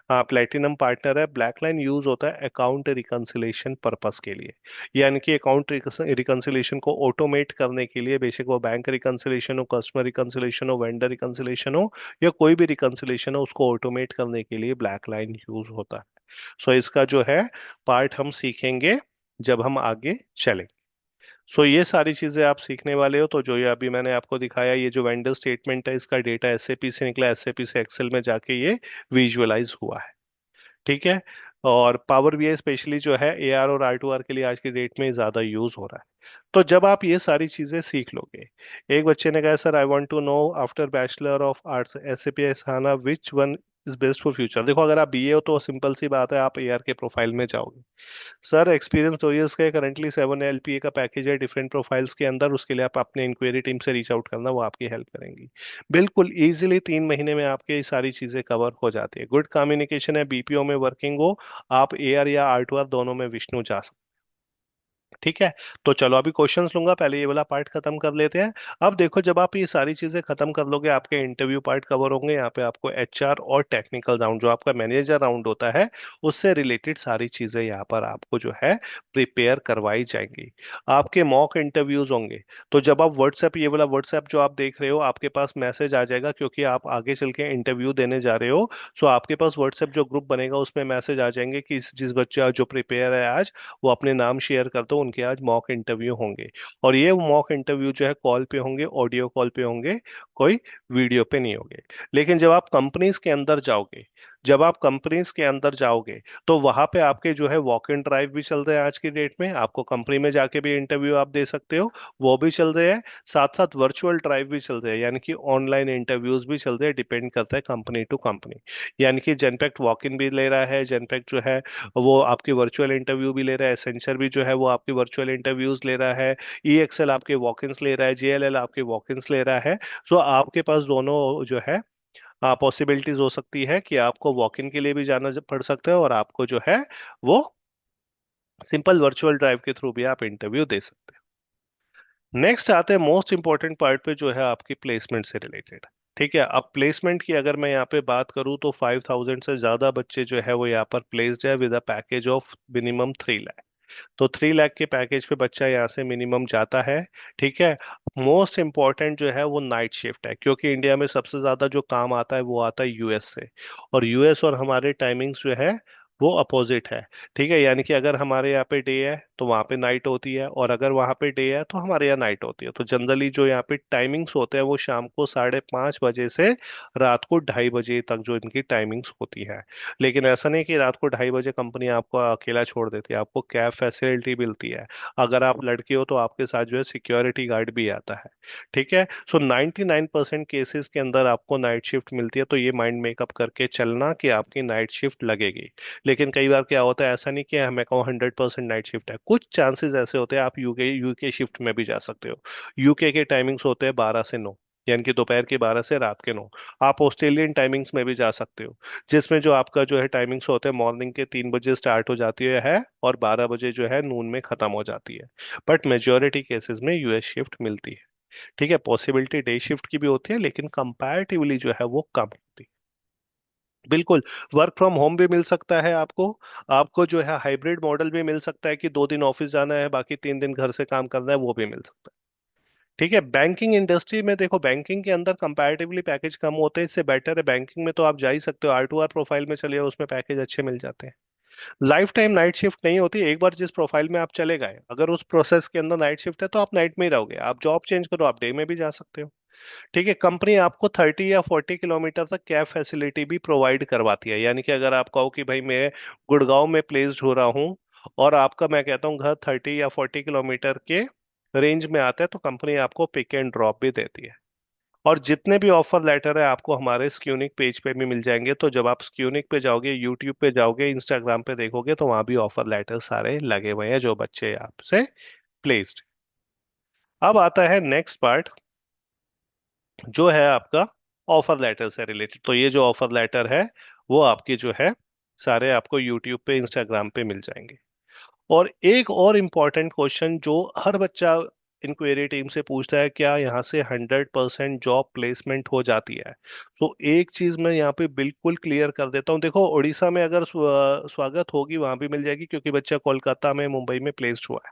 प्लेटिनम पार्टनर है। ब्लैक लाइन यूज होता है अकाउंट रिकंसिलेशन पर्पस के लिए, यानी कि अकाउंट रिकंसिलेशन को ऑटोमेट करने के लिए, बेशक वो बैंक रिकंसिलेशन हो, कस्टमर रिकंसिलेशन हो, वेंडर रिकंसिलेशन हो, या कोई भी रिकंसिलेशन हो, उसको ऑटोमेट करने के लिए ब्लैक लाइन यूज होता है। सो इसका जो है पार्ट हम सीखेंगे जब हम आगे चलेंगे। सो ये सारी चीजें आप सीखने वाले हो। तो जो ये अभी मैंने आपको दिखाया, ये जो वेंडर स्टेटमेंट है, इसका डेटा एसएपी से निकला, एसएपी से एक्सेल में जाके ये विजुअलाइज हुआ है। ठीक है। और पावर बीआई स्पेशली जो है एआर और R2R के लिए आज की डेट में ज्यादा यूज हो रहा है। तो जब आप ये सारी चीजें सीख लोगे, एक बच्चे ने कहा sir I want to know after bachelor of arts SAP एस/4HANA which one is best for future. देखो, अगर आप बीए हो तो सिंपल सी बात है, आप एआर के प्रोफाइल में जाओगे। सर एक्सपीरियंस 2 इयर्स का है, करंटली 7 LPA का पैकेज है डिफरेंट प्रोफाइल्स के अंदर, उसके लिए आप अपने इंक्वायरी टीम से रीच आउट करना, वो आपकी हेल्प करेंगी। बिल्कुल इजीली 3 महीने में आपके ये सारी चीजें कवर हो जाती है। गुड कम्युनिकेशन है, बीपीओ में वर्किंग हो, आप एआर या R2R दोनों में विष्णु जा सकते। ठीक है। तो चलो अभी क्वेश्चंस लूंगा, पहले ये वाला पार्ट खत्म कर लेते हैं। अब देखो, जब आप ये सारी चीजें खत्म कर लोगे, आपके इंटरव्यू पार्ट कवर होंगे। यहाँ पे आपको एचआर और टेक्निकल राउंड, जो आपका मैनेजर राउंड होता है, उससे रिलेटेड सारी चीजें यहाँ पर आपको जो है प्रिपेयर करवाई जाएंगी। आपके मॉक इंटरव्यूज होंगे। तो जब आप व्हाट्सएप, ये वाला व्हाट्सएप जो आप देख रहे हो, आपके पास मैसेज आ जाएगा, क्योंकि आप आगे चल के इंटरव्यू देने जा रहे हो। सो आपके पास व्हाट्सएप जो ग्रुप बनेगा, उसमें मैसेज आ जाएंगे कि जिस बच्चा जो प्रिपेयर है आज, वो अपने नाम शेयर कर दो, उनके आज मॉक इंटरव्यू होंगे। और ये मॉक इंटरव्यू जो है कॉल पे होंगे, ऑडियो कॉल पे होंगे, कोई वीडियो पे नहीं होंगे। लेकिन जब आप कंपनीज के अंदर जाओगे, जब आप कंपनीज के अंदर जाओगे, तो वहां पे आपके जो है वॉक इन ड्राइव भी चल रहे हैं आज की डेट में, आपको कंपनी में जाके भी इंटरव्यू आप दे सकते हो, वो भी चल रहे हैं। साथ साथ वर्चुअल ड्राइव भी चल रहे हैं, यानी कि ऑनलाइन इंटरव्यूज भी चल रहे हैं, डिपेंड करता है कंपनी टू कंपनी। यानी कि जेनपैक्ट वॉक इन भी ले रहा है, जेनपैक्ट जो है वो आपकी वर्चुअल इंटरव्यू भी ले रहा है, एसेंचर भी जो है वो आपकी वर्चुअल इंटरव्यूज ले रहा है, EXL आपके वॉक इन्स ले रहा है, JLL आपके वॉक इन्स ले रहा है। सो आपके पास दोनों जो है पॉसिबिलिटीज हो सकती है कि आपको वॉक इन के लिए भी जाना पड़ सकता है, और आपको जो है वो सिंपल वर्चुअल ड्राइव के थ्रू भी आप इंटरव्यू दे सकते हैं। नेक्स्ट आते हैं मोस्ट इंपॉर्टेंट पार्ट पे, जो है आपकी प्लेसमेंट से रिलेटेड। ठीक है। अब प्लेसमेंट की अगर मैं यहाँ पे बात करूँ, तो 5,000 से ज्यादा बच्चे जो है वो यहाँ पर प्लेस्ड है with a package of minimum 3 lakh. तो 3 लाख के पैकेज पे बच्चा यहाँ से मिनिमम जाता है। ठीक है। मोस्ट इम्पॉर्टेंट जो है वो नाइट शिफ्ट है, क्योंकि इंडिया में सबसे ज्यादा जो काम आता है वो आता है यूएस से। और यूएस और हमारे टाइमिंग्स जो है वो अपोजिट है। ठीक है। यानी कि अगर हमारे यहाँ पे डे है, तो वहाँ पे नाइट होती है, और अगर वहाँ पे डे है, तो हमारे यहाँ नाइट होती है। तो जनरली जो यहाँ पे टाइमिंग्स होते हैं, वो शाम को 5:30 बजे से रात को 2:30 बजे तक जो इनकी टाइमिंग्स होती है। लेकिन ऐसा नहीं कि रात को 2:30 बजे कंपनी आपको अकेला छोड़ देती है, आपको कैब फैसिलिटी मिलती है। अगर आप लड़के हो, तो आपके साथ जो है सिक्योरिटी गार्ड भी आता है। ठीक है। सो 99% केसेस के अंदर आपको नाइट शिफ्ट मिलती है। तो ये माइंड मेकअप करके चलना कि आपकी नाइट शिफ्ट लगेगी। लेकिन कई बार क्या होता है, ऐसा नहीं कि हमें कहूँ 100% नाइट शिफ्ट है, कुछ चांसेस ऐसे होते हैं आप यूके यूके शिफ्ट में भी जा सकते हो। यूके के टाइमिंग्स होते हैं 12 से 9, यानी कि दोपहर के 12 से रात के 9। आप ऑस्ट्रेलियन टाइमिंग्स में भी जा सकते हो, जिसमें जो आपका जो है टाइमिंग्स होते हैं, मॉर्निंग के 3 बजे स्टार्ट हो जाती है, और 12 बजे जो है नून में खत्म हो जाती है। बट मेजोरिटी केसेस में यूएस शिफ्ट मिलती है। ठीक है। पॉसिबिलिटी डे शिफ्ट की भी होती है, लेकिन कंपैरेटिवली जो है वो कम होती है। बिल्कुल। वर्क फ्रॉम होम भी मिल सकता है आपको। आपको जो है हाइब्रिड मॉडल भी मिल सकता है कि 2 दिन ऑफिस जाना है, बाकी 3 दिन घर से काम करना है, वो भी मिल सकता है। ठीक है। बैंकिंग इंडस्ट्री में देखो, बैंकिंग के अंदर कंपैरेटिवली पैकेज कम होते हैं, इससे बेटर है बैंकिंग में तो आप जा ही सकते हो, R2R प्रोफाइल में चलिए, उसमें पैकेज अच्छे मिल जाते हैं। लाइफ टाइम नाइट शिफ्ट नहीं होती, एक बार जिस प्रोफाइल में आप चले गए, अगर उस प्रोसेस के अंदर नाइट शिफ्ट है तो आप नाइट में ही रहोगे, आप जॉब चेंज करो आप डे में भी जा सकते हो। ठीक है। कंपनी आपको 30 या 40 किलोमीटर तक कैब फैसिलिटी भी प्रोवाइड करवाती है, यानी कि अगर आप कहो कि भाई मैं गुड़गांव में प्लेस्ड हो रहा हूँ और आपका मैं कहता हूँ घर 30 या 40 किलोमीटर के रेंज में आता है, तो कंपनी आपको पिक एंड ड्रॉप भी देती है। और जितने भी ऑफर लेटर है आपको हमारे स्क्यूनिक पेज पे भी मिल जाएंगे, तो जब आप स्क्यूनिक पे जाओगे, यूट्यूब पे जाओगे, इंस्टाग्राम पे देखोगे, तो वहां भी ऑफर लेटर सारे लगे हुए हैं जो बच्चे आपसे प्लेस्ड। अब आता है नेक्स्ट पार्ट, जो है आपका ऑफर लेटर से रिलेटेड। तो ये जो ऑफर लेटर है वो आपकी जो है सारे आपको यूट्यूब पे इंस्टाग्राम पे मिल जाएंगे। और एक और इम्पॉर्टेंट क्वेश्चन जो हर बच्चा इंक्वायरी टीम से पूछता है, क्या यहाँ से 100% जॉब प्लेसमेंट हो जाती है? तो एक चीज मैं यहाँ पे बिल्कुल क्लियर कर देता हूँ, देखो उड़ीसा में अगर स्वागत होगी वहां भी मिल जाएगी, क्योंकि बच्चा कोलकाता में मुंबई में प्लेस्ड हुआ है।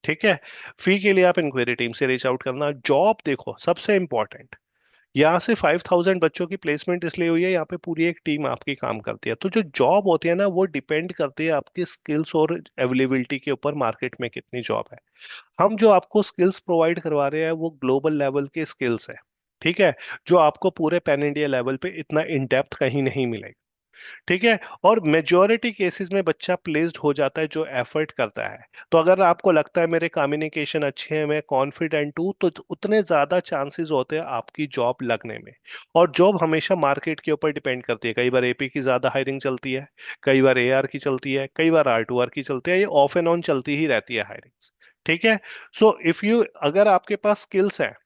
ठीक है। फी के लिए आप इंक्वायरी टीम से रीच आउट करना। जॉब देखो सबसे इंपॉर्टेंट, यहाँ से 5000 बच्चों की प्लेसमेंट इसलिए हुई है, यहाँ पे पूरी एक टीम आपकी काम करती है, तो जो जॉब होती है ना वो डिपेंड करती है आपकी स्किल्स और अवेलेबिलिटी के ऊपर, मार्केट में कितनी जॉब है। हम जो आपको स्किल्स प्रोवाइड करवा रहे हैं वो ग्लोबल लेवल के स्किल्स है। ठीक है। जो आपको पूरे पैन इंडिया लेवल पे इतना इन डेप्थ कहीं नहीं मिलेगा। ठीक है। और मेजॉरिटी केसेस में बच्चा प्लेस्ड हो जाता है जो एफर्ट करता है। तो अगर आपको लगता है मेरे कम्युनिकेशन अच्छे हैं, मैं कॉन्फिडेंट हूं, तो उतने ज्यादा चांसेस होते हैं आपकी जॉब लगने में। और जॉब हमेशा मार्केट के ऊपर डिपेंड करती है, कई बार एपी की ज्यादा हायरिंग चलती है, कई बार एआर की चलती है, कई बार R2R की चलती है, ये ऑफ एंड ऑन चलती ही रहती है हायरिंग्स। ठीक है। सो इफ यू, अगर आपके पास स्किल्स है,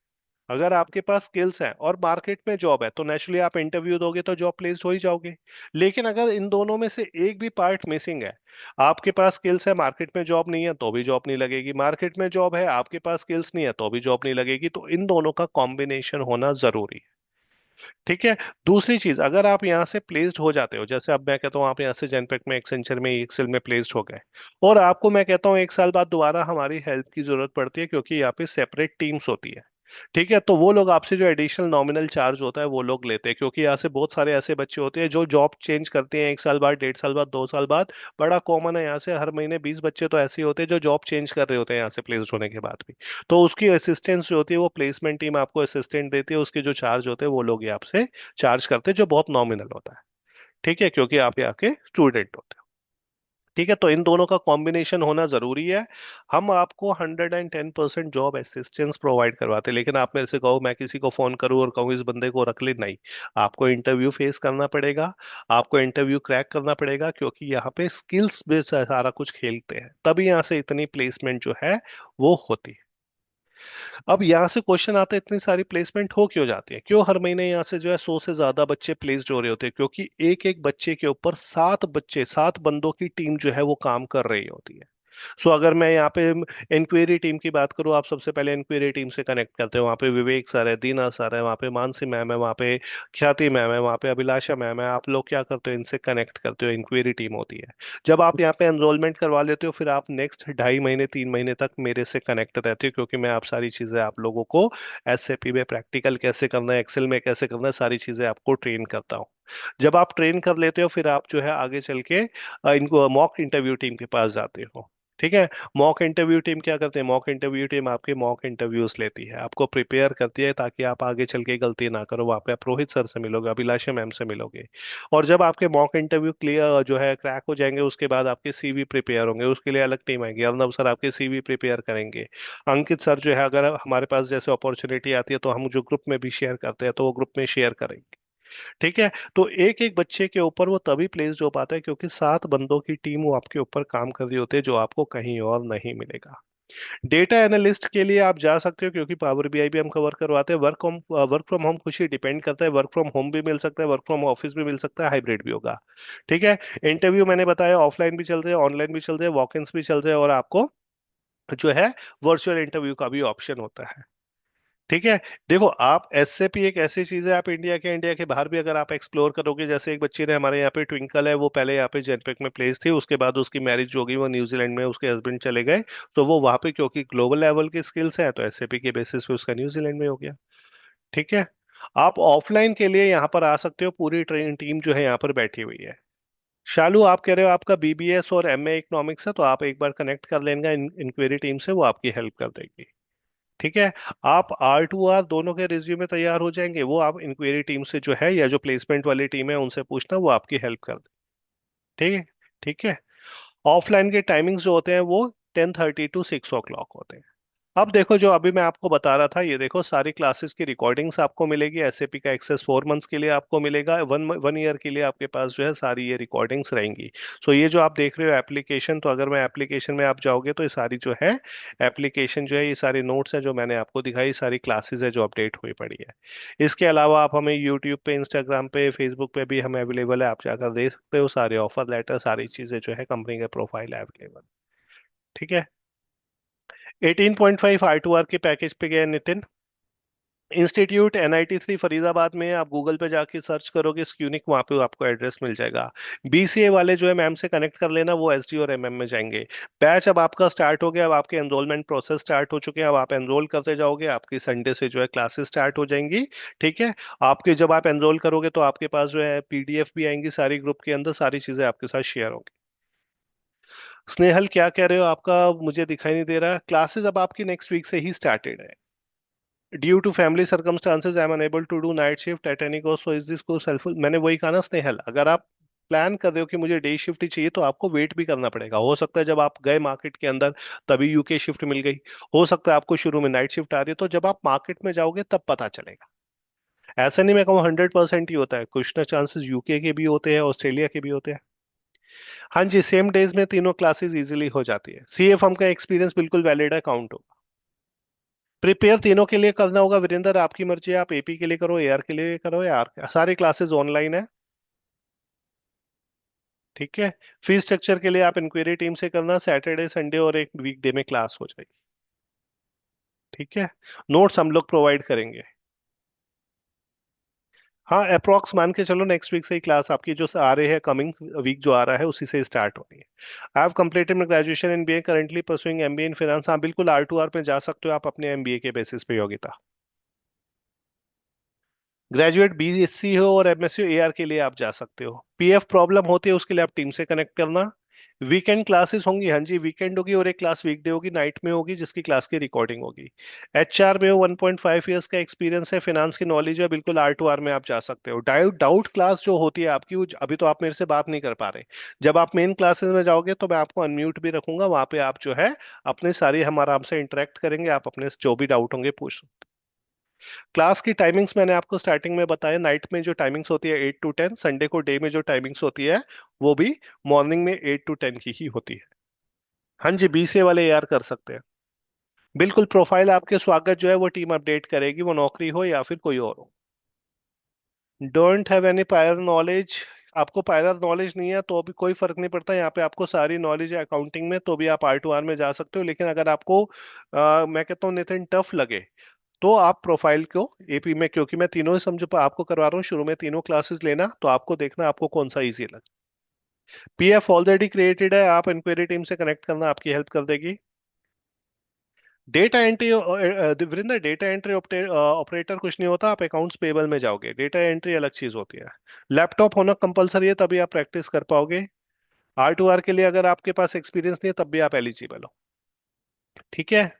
अगर आपके पास स्किल्स हैं और मार्केट में जॉब है, तो नेचुरली आप इंटरव्यू दोगे तो जॉब प्लेस हो ही जाओगे। लेकिन अगर इन दोनों में से एक भी पार्ट मिसिंग है, आपके पास स्किल्स है मार्केट में जॉब नहीं है, तो भी जॉब नहीं लगेगी, मार्केट में जॉब है आपके पास स्किल्स नहीं है तो भी जॉब नहीं लगेगी, तो इन दोनों का कॉम्बिनेशन होना जरूरी है। ठीक है। दूसरी चीज, अगर आप यहाँ से प्लेस्ड हो जाते हो, जैसे अब मैं कहता हूँ आप यहाँ से जेनपेक में, एक्सेंचर में, एक्सेल में प्लेस्ड हो गए, और आपको मैं कहता हूँ 1 साल बाद दोबारा हमारी हेल्प की जरूरत पड़ती है, क्योंकि यहाँ पे सेपरेट टीम्स होती है। ठीक है। तो वो लोग आपसे जो एडिशनल नॉमिनल चार्ज होता है वो लोग लेते हैं, क्योंकि यहाँ से बहुत सारे ऐसे बच्चे होते हैं जो जॉब चेंज करते हैं 1 साल बाद, 1.5 साल बाद, 2 साल बाद। बड़ा कॉमन है, यहाँ से हर महीने 20 बच्चे तो ऐसे ही होते हैं जो जॉब चेंज कर रहे होते हैं यहाँ से प्लेस्ड होने के बाद भी। तो उसकी असिस्टेंस जो होती है वो प्लेसमेंट टीम आपको असिस्टेंट देती है, उसके जो चार्ज होते हैं वो लोग ये आपसे चार्ज करते हैं, जो बहुत नॉमिनल होता है। ठीक है। क्योंकि आप यहाँ के स्टूडेंट होते हो। ठीक है। तो इन दोनों का कॉम्बिनेशन होना जरूरी है। हम आपको 110% जॉब असिस्टेंस प्रोवाइड करवाते हैं, लेकिन आप मेरे से कहो मैं किसी को फोन करूं और कहूँ इस बंदे को रख ले, नहीं। आपको इंटरव्यू फेस करना पड़ेगा, आपको इंटरव्यू क्रैक करना पड़ेगा, क्योंकि यहाँ पे स्किल्स भी सारा कुछ खेलते हैं, तभी यहाँ से इतनी प्लेसमेंट जो है वो होती है। अब यहाँ से क्वेश्चन आता है, इतनी सारी प्लेसमेंट हो क्यों जाती है, क्यों हर महीने यहाँ से जो है 100 से ज्यादा बच्चे प्लेस्ड हो रहे होते हैं? क्योंकि एक एक बच्चे के ऊपर 7 बच्चे, 7 बंदों की टीम जो है वो काम कर रही होती है। सो अगर मैं यहाँ पे इंक्वायरी टीम की बात करूँ, आप सबसे पहले इंक्वायरी टीम से कनेक्ट करते हो, वहाँ पे विवेक सर है, दीना सर है, वहाँ पे मानसी मैम है, वहाँ पे ख्याति मैम है, वहाँ पे अभिलाषा मैम है, आप लोग क्या करते हो, इनसे कनेक्ट करते हो, इंक्वायरी टीम होती है। जब आप यहाँ पे एनरोलमेंट करवा लेते हो, फिर आप नेक्स्ट 2.5 महीने 3 महीने तक मेरे से कनेक्ट रहते हो, क्योंकि मैं आप सारी चीजें आप लोगों को SAP में प्रैक्टिकल कैसे करना है, एक्सेल में कैसे करना है, सारी चीजें आपको ट्रेन करता हूँ। जब आप ट्रेन कर लेते हो, फिर आप जो है आगे चल के इनको मॉक इंटरव्यू टीम के पास जाते हो। ठीक है। मॉक इंटरव्यू टीम क्या करते हैं, मॉक इंटरव्यू टीम आपके मॉक इंटरव्यूज लेती है, आपको प्रिपेयर करती है, ताकि आप आगे चल के गलती ना करो। वहां पे आप रोहित सर से मिलोगे, अभिलाषा मैम से मिलोगे। और जब आपके मॉक इंटरव्यू क्लियर जो है क्रैक हो जाएंगे, उसके बाद आपके CV प्रिपेयर होंगे, उसके लिए अलग टीम आएगी, अर्नब सर आपके CV प्रिपेयर करेंगे। अंकित सर जो है, अगर हमारे पास जैसे अपॉर्चुनिटी आती है तो हम जो ग्रुप में भी शेयर करते हैं, तो वो ग्रुप में शेयर करेंगे। ठीक है। तो एक एक बच्चे के ऊपर वो तभी प्लेस्ड हो पाता है, क्योंकि 7 बंदों की टीम वो आपके ऊपर काम कर रही होती है, जो आपको कहीं और नहीं मिलेगा। डेटा एनालिस्ट के लिए आप जा सकते हो, क्योंकि पावर BI भी हम कवर करवाते हैं। वर्क फ्रॉम होम खुशी डिपेंड करता है, वर्क फ्रॉम होम भी मिल सकता है, वर्क फ्रॉम ऑफिस भी मिल सकता है, हाइब्रिड भी होगा। ठीक है। इंटरव्यू मैंने बताया ऑफलाइन भी चलते हैं, ऑनलाइन भी चलते हैं, वॉक इन भी चलते हैं, और आपको जो है वर्चुअल इंटरव्यू का भी ऑप्शन होता है। ठीक है। देखो आप एसएपी एक ऐसी चीज है, आप इंडिया के बाहर भी अगर आप एक्सप्लोर करोगे, जैसे एक बच्ची ने हमारे यहाँ पे, ट्विंकल है, वो पहले यहाँ पे जेनपेक में प्लेस थी, उसके बाद उसकी मैरिज हो गई, वो न्यूजीलैंड में उसके हस्बैंड चले गए, तो वो वहां पे क्योंकि ग्लोबल लेवल की स्किल्स है तो एसएपी के बेसिस पे उसका न्यूजीलैंड में हो गया। ठीक है। आप ऑफलाइन के लिए यहाँ पर आ सकते हो, पूरी ट्रेन टीम जो है यहाँ पर बैठी हुई है। शालू आप कह रहे हो आपका बीबीएस और एमए इकोनॉमिक्स है, तो आप एक बार कनेक्ट कर लेना इंक्वायरी टीम से, वो आपकी हेल्प कर देगी। ठीक है। आप R2R दोनों के रिज्यूमे तैयार हो जाएंगे, वो आप इंक्वायरी टीम से जो है, या जो प्लेसमेंट वाली टीम है उनसे पूछना, वो आपकी हेल्प कर दे। ठीक है। ठीक है। ऑफलाइन के टाइमिंग्स जो होते हैं वो 10:30 to 6 o'clock होते हैं। अब देखो, जो अभी मैं आपको बता रहा था, ये देखो सारी क्लासेस की रिकॉर्डिंग्स आपको मिलेगी, एसएपी का एक्सेस 4 मंथ्स के लिए आपको मिलेगा, वन वन ईयर के लिए आपके पास जो है सारी ये रिकॉर्डिंग्स रहेंगी। सो ये जो आप देख रहे हो एप्लीकेशन, तो अगर मैं एप्लीकेशन में आप जाओगे तो ये सारी जो है एप्लीकेशन जो है, ये सारे नोट्स हैं जो मैंने आपको दिखाई, सारी क्लासेस है जो अपडेट हुई पड़ी है। इसके अलावा आप हमें यूट्यूब पे, इंस्टाग्राम पे, फेसबुक पे भी हमें अवेलेबल है, आप जाकर देख सकते हो, सारे ऑफर लेटर सारी चीजें जो है, कंपनी का प्रोफाइल है अवेलेबल। ठीक है। 18.5 R2R के पैकेज पे गए नितिन। इंस्टीट्यूट NIT 3 फरीदाबाद में है, आप गूगल पे जाके सर्च करोगे स्क्यूनिक, वहां पे आपको एड्रेस मिल जाएगा। बीसीए वाले जो है मैम से कनेक्ट कर लेना, वो एसडी और एमएम में जाएंगे। बैच अब आपका स्टार्ट हो गया, अब आपके एनरोलमेंट प्रोसेस स्टार्ट हो चुके हैं, अब आप एनरोल करते जाओगे, आपकी संडे से जो है क्लासेस स्टार्ट हो जाएंगी। ठीक है। आपके जब आप एनरोल करोगे तो आपके पास जो है पीडीएफ भी आएंगी सारी, ग्रुप के अंदर सारी चीजें आपके साथ शेयर होंगी। स्नेहल क्या कह रहे हो, आपका मुझे दिखाई नहीं दे रहा। क्लासेस अब आपकी नेक्स्ट वीक से ही स्टार्टेड है। Due to family circumstances I am unable to do night shift at any cost, so is this course helpful. मैंने वही कहा ना स्नेहल, अगर आप प्लान कर रहे हो कि मुझे डे शिफ्ट ही चाहिए, तो आपको वेट भी करना पड़ेगा। हो सकता है जब आप गए मार्केट के अंदर तभी यूके शिफ्ट मिल गई, हो सकता है आपको शुरू में नाइट शिफ्ट आ रही है, तो जब आप मार्केट में जाओगे तब पता चलेगा। ऐसा नहीं मैं कहूँ 100% ही होता है, कुछ ना चांसेस यूके के भी होते हैं, ऑस्ट्रेलिया के भी होते हैं। हाँ जी, सेम डेज में तीनों क्लासेस इजीली हो जाती है। CFM का एक्सपीरियंस बिल्कुल वैलिड है, काउंट होगा। प्रिपेयर तीनों के लिए करना होगा वीरेंद्र, आपकी मर्जी है, आप एपी के लिए करो, एआर के लिए करो, या आर, सारी क्लासेस ऑनलाइन है। ठीक है। फीस स्ट्रक्चर के लिए आप इंक्वायरी टीम से करना, सैटरडे संडे और एक वीकडे में क्लास हो जाएगी। ठीक है। नोट्स हम लोग प्रोवाइड करेंगे। हाँ, अप्रोक्स मान के चलो नेक्स्ट वीक से ही क्लास आपकी जो आ रही है, कमिंग वीक जो आ रहा है उसी से स्टार्ट हो रही है। I have completed my graduation in BA, currently pursuing MBA in finance. हाँ बिल्कुल, R2R पे जा सकते हो आप अपने एमबीए के बेसिस पे योग्यता। ग्रेजुएट बीएससी हो और एमएससी हो, एआर के लिए आप जा सकते हो। पीएफ प्रॉब्लम होती है उसके लिए आप टीम से कनेक्ट करना। वीकेंड क्लासेस होंगी, हाँ जी वीकेंड होगी, और एक क्लास वीकडे होगी, नाइट में होगी, जिसकी क्लास की रिकॉर्डिंग होगी। एचआर में हो, 1.5 ईयर्स का एक्सपीरियंस है, फाइनेंस की नॉलेज है, बिल्कुल R2R में आप जा सकते हो। डाउट डाउट क्लास जो होती है आपकी, वो अभी तो आप मेरे से बात नहीं कर पा रहे, जब आप मेन क्लासेस में जाओगे तो मैं आपको अनम्यूट भी रखूंगा, वहां पे आप जो है अपने सारी, हम आराम से इंटरेक्ट करेंगे, आप अपने जो भी डाउट होंगे पूछ। क्लास की टाइमिंग्स मैंने आपको स्टार्टिंग में बताया, नाइट में जो टाइमिंग्स होती है 8 to 10, संडे को डे में जो टाइमिंग्स होती है वो भी मॉर्निंग में 8 to 10 की ही होती है। हाँ जी, बीसीए वाले यार कर सकते हैं। बिल्कुल, प्रोफाइल आपके स्वागत जो है वो टीम अपडेट करेगी, वो नौकरी हो या फिर कोई और हो। Don't have any prior knowledge. आपको पायर नॉलेज नहीं है तो भी कोई फर्क नहीं पड़ता, यहाँ पे आपको सारी नॉलेज है अकाउंटिंग में, तो भी आप R2R में जा सकते हो। लेकिन अगर आपको मैं कहता हूँ नितिन टफ लगे, तो आप प्रोफाइल को एपी में, क्योंकि मैं तीनों ही समझो आपको करवा रहा हूँ, शुरू में तीनों क्लासेस लेना, तो आपको देखना आपको कौन सा इजी लगे। पीएफ ऑलरेडी क्रिएटेड है, आप इंक्वायरी टीम से कनेक्ट करना, आपकी हेल्प कर देगी। Data entry Varinder, data entry operator कुछ नहीं होता, आप अकाउंट्स पेबल में जाओगे, डेटा एंट्री अलग चीज होती है। लैपटॉप होना कंपलसरी है, तभी आप प्रैक्टिस कर पाओगे। R2R के लिए अगर आपके पास एक्सपीरियंस नहीं है तब भी आप एलिजिबल हो। ठीक है।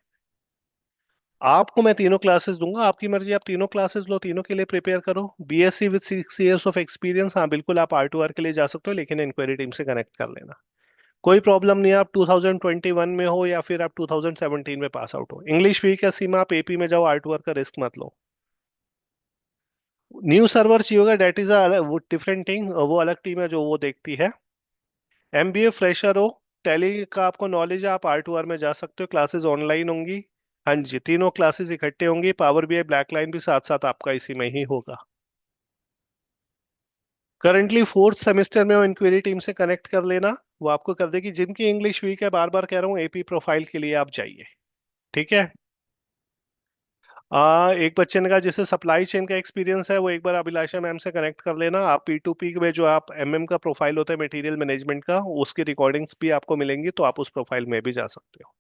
आपको मैं तीनों क्लासेस दूंगा, आपकी मर्जी, आप तीनों क्लासेस लो, तीनों के लिए प्रिपेयर करो। BSc with 6 years of experience, हाँ बिल्कुल आप R2R के लिए जा सकते हो, लेकिन इंक्वायरी टीम से कनेक्ट कर लेना। कोई प्रॉब्लम नहीं है, आप 2021 में हो या फिर आप 2017 में पास आउट हो। इंग्लिश वीक है सीमा, आप एपी में जाओ, R2R का रिस्क मत लो। न्यू सर्वर चाहिए होगा, डेट इज वो डिफरेंट थिंग, वो अलग टीम है जो वो देखती है। एमबीए फ्रेशर हो, टैली का आपको नॉलेज है, आप R2R में जा सकते हो, क्लासेस ऑनलाइन होंगी। हाँ जी, तीनों क्लासेस इकट्ठे होंगी, पावर बीआई ब्लैक लाइन भी साथ साथ आपका इसी में ही होगा। करंटली फोर्थ सेमेस्टर में हो, इंक्वायरी टीम से कनेक्ट कर लेना, वो आपको कर देगी। जिनकी इंग्लिश वीक है, बार बार कह रहा हूँ, एपी प्रोफाइल के लिए आप जाइए। ठीक है। एक बच्चे ने कहा जैसे सप्लाई चेन का एक्सपीरियंस है वो एक बार अभिलाषा मैम से कनेक्ट कर लेना। आप P2P में जो आप MM का प्रोफाइल होता है मटेरियल मैनेजमेंट का, उसकी रिकॉर्डिंग्स भी आपको मिलेंगी, तो आप उस प्रोफाइल में भी जा सकते हो।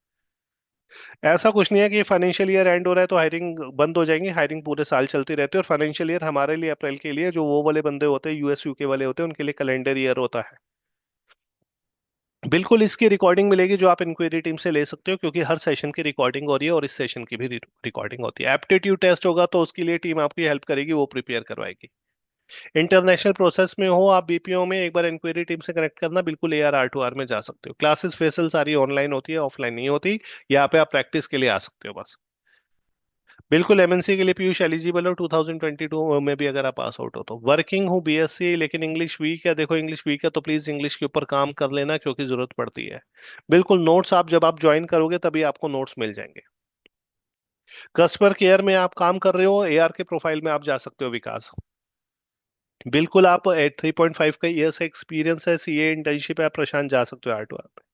ऐसा कुछ नहीं है कि फाइनेंशियल ईयर एंड हो रहा है तो हायरिंग बंद हो जाएंगी, हायरिंग पूरे साल चलती रहती है। और फाइनेंशियल ईयर हमारे लिए अप्रैल के लिए, जो वो वाले बंदे होते हैं US UK वाले होते हैं उनके लिए कैलेंडर ईयर होता है। बिल्कुल, इसकी रिकॉर्डिंग मिलेगी जो आप इंक्वायरी टीम से ले सकते हो, क्योंकि हर सेशन की रिकॉर्डिंग हो रही है और इस सेशन की भी रिकॉर्डिंग होती है। एप्टीट्यूड टेस्ट होगा तो उसके लिए टीम आपकी हेल्प करेगी, वो प्रिपेयर करवाएगी। इंटरनेशनल प्रोसेस में हो आप BPO में, एक बार इंक्वायरी टीम से कनेक्ट करना, बिल्कुल AR R2R में जा सकते हो। क्लासेस फेसल सारी ऑनलाइन होती है, ऑफलाइन नहीं होती। यहाँ पे आप प्रैक्टिस के लिए आ सकते हो बस। बिल्कुल, MNC के लिए पीयूष एलिजिबल हो 2022 में भी, अगर आप पास आउट हो तो। वर्किंग हूँ BSc, लेकिन इंग्लिश वीक है। देखो इंग्लिश वीक है तो प्लीज इंग्लिश के ऊपर काम कर लेना, क्योंकि जरूरत पड़ती है। बिल्कुल, नोट्स आप जब आप ज्वाइन करोगे तभी आपको नोट्स मिल जाएंगे। कस्टमर केयर में आप काम कर रहे हो, AR के प्रोफाइल में आप जा सकते हो विकास। बिल्कुल, आप 3.5 का ईयर से एक्सपीरियंस है, CA इंटर्नशिप है, आप प्रशांत जा सकते हो R2R पे।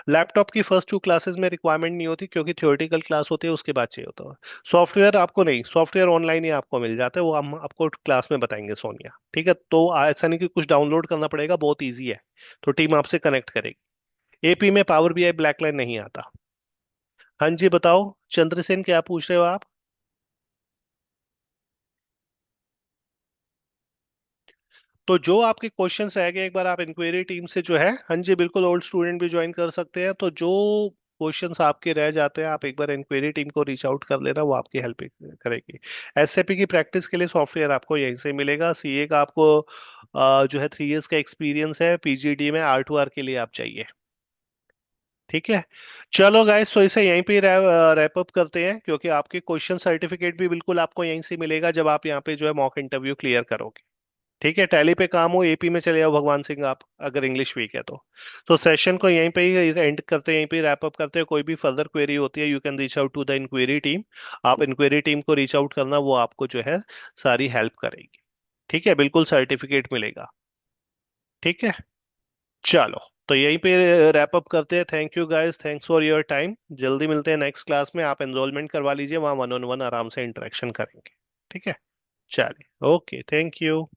लैपटॉप की फर्स्ट 2 क्लासेस में रिक्वायरमेंट नहीं होती, क्योंकि थ्योरेटिकल क्लास होती है, उसके बाद चाहिए होता है। सॉफ्टवेयर आपको नहीं, सॉफ्टवेयर ऑनलाइन ही आपको मिल जाता है, वो हम आपको क्लास में बताएंगे सोनिया। ठीक है, तो ऐसा नहीं कि कुछ डाउनलोड करना पड़ेगा, बहुत ईजी है। तो टीम आपसे कनेक्ट करेगी। AP में पावर BI ब्लैक लाइन नहीं आता। हाँ जी, बताओ चंद्रसेन, क्या पूछ रहे हो आप? तो जो आपके क्वेश्चंस रह गए, एक बार आप इंक्वायरी टीम से जो है, हाँ जी बिल्कुल, ओल्ड स्टूडेंट भी ज्वाइन कर सकते हैं। तो जो क्वेश्चंस आपके रह जाते हैं, आप एक बार इंक्वायरी टीम को रीच आउट कर लेना, वो आपकी हेल्प करेगी। SAP की प्रैक्टिस के लिए सॉफ्टवेयर आपको यहीं से मिलेगा। CA का आपको जो है 3 इयर्स का एक्सपीरियंस है। PGD में R2R के लिए आप चाहिए। ठीक है, चलो गाइस, तो इसे यहीं पे रैप अप करते हैं, क्योंकि आपके क्वेश्चन सर्टिफिकेट भी बिल्कुल आपको यहीं से मिलेगा जब आप यहाँ पे जो है मॉक इंटरव्यू क्लियर करोगे। ठीक है, टैली पे काम हो AP में चले जाओ भगवान सिंह आप, अगर इंग्लिश वीक है तो सेशन को यहीं पे ही एंड करते हैं, यहीं पे रैप अप करते हैं। कोई भी फर्दर क्वेरी होती है, you can reach out to the inquiry team. आप इंक्वायरी टीम को रीच आउट करना, वो आपको जो है सारी हेल्प करेगी। ठीक है, बिल्कुल सर्टिफिकेट मिलेगा। ठीक है, चलो, तो यहीं पे रैप अप करते हैं। Thank you guys, thanks for your time. जल्दी मिलते हैं नेक्स्ट क्लास में। आप एनरोलमेंट करवा लीजिए, वहाँ 1 on 1 आराम से इंटरेक्शन करेंगे। ठीक है, चलिए, ओके, थैंक यू।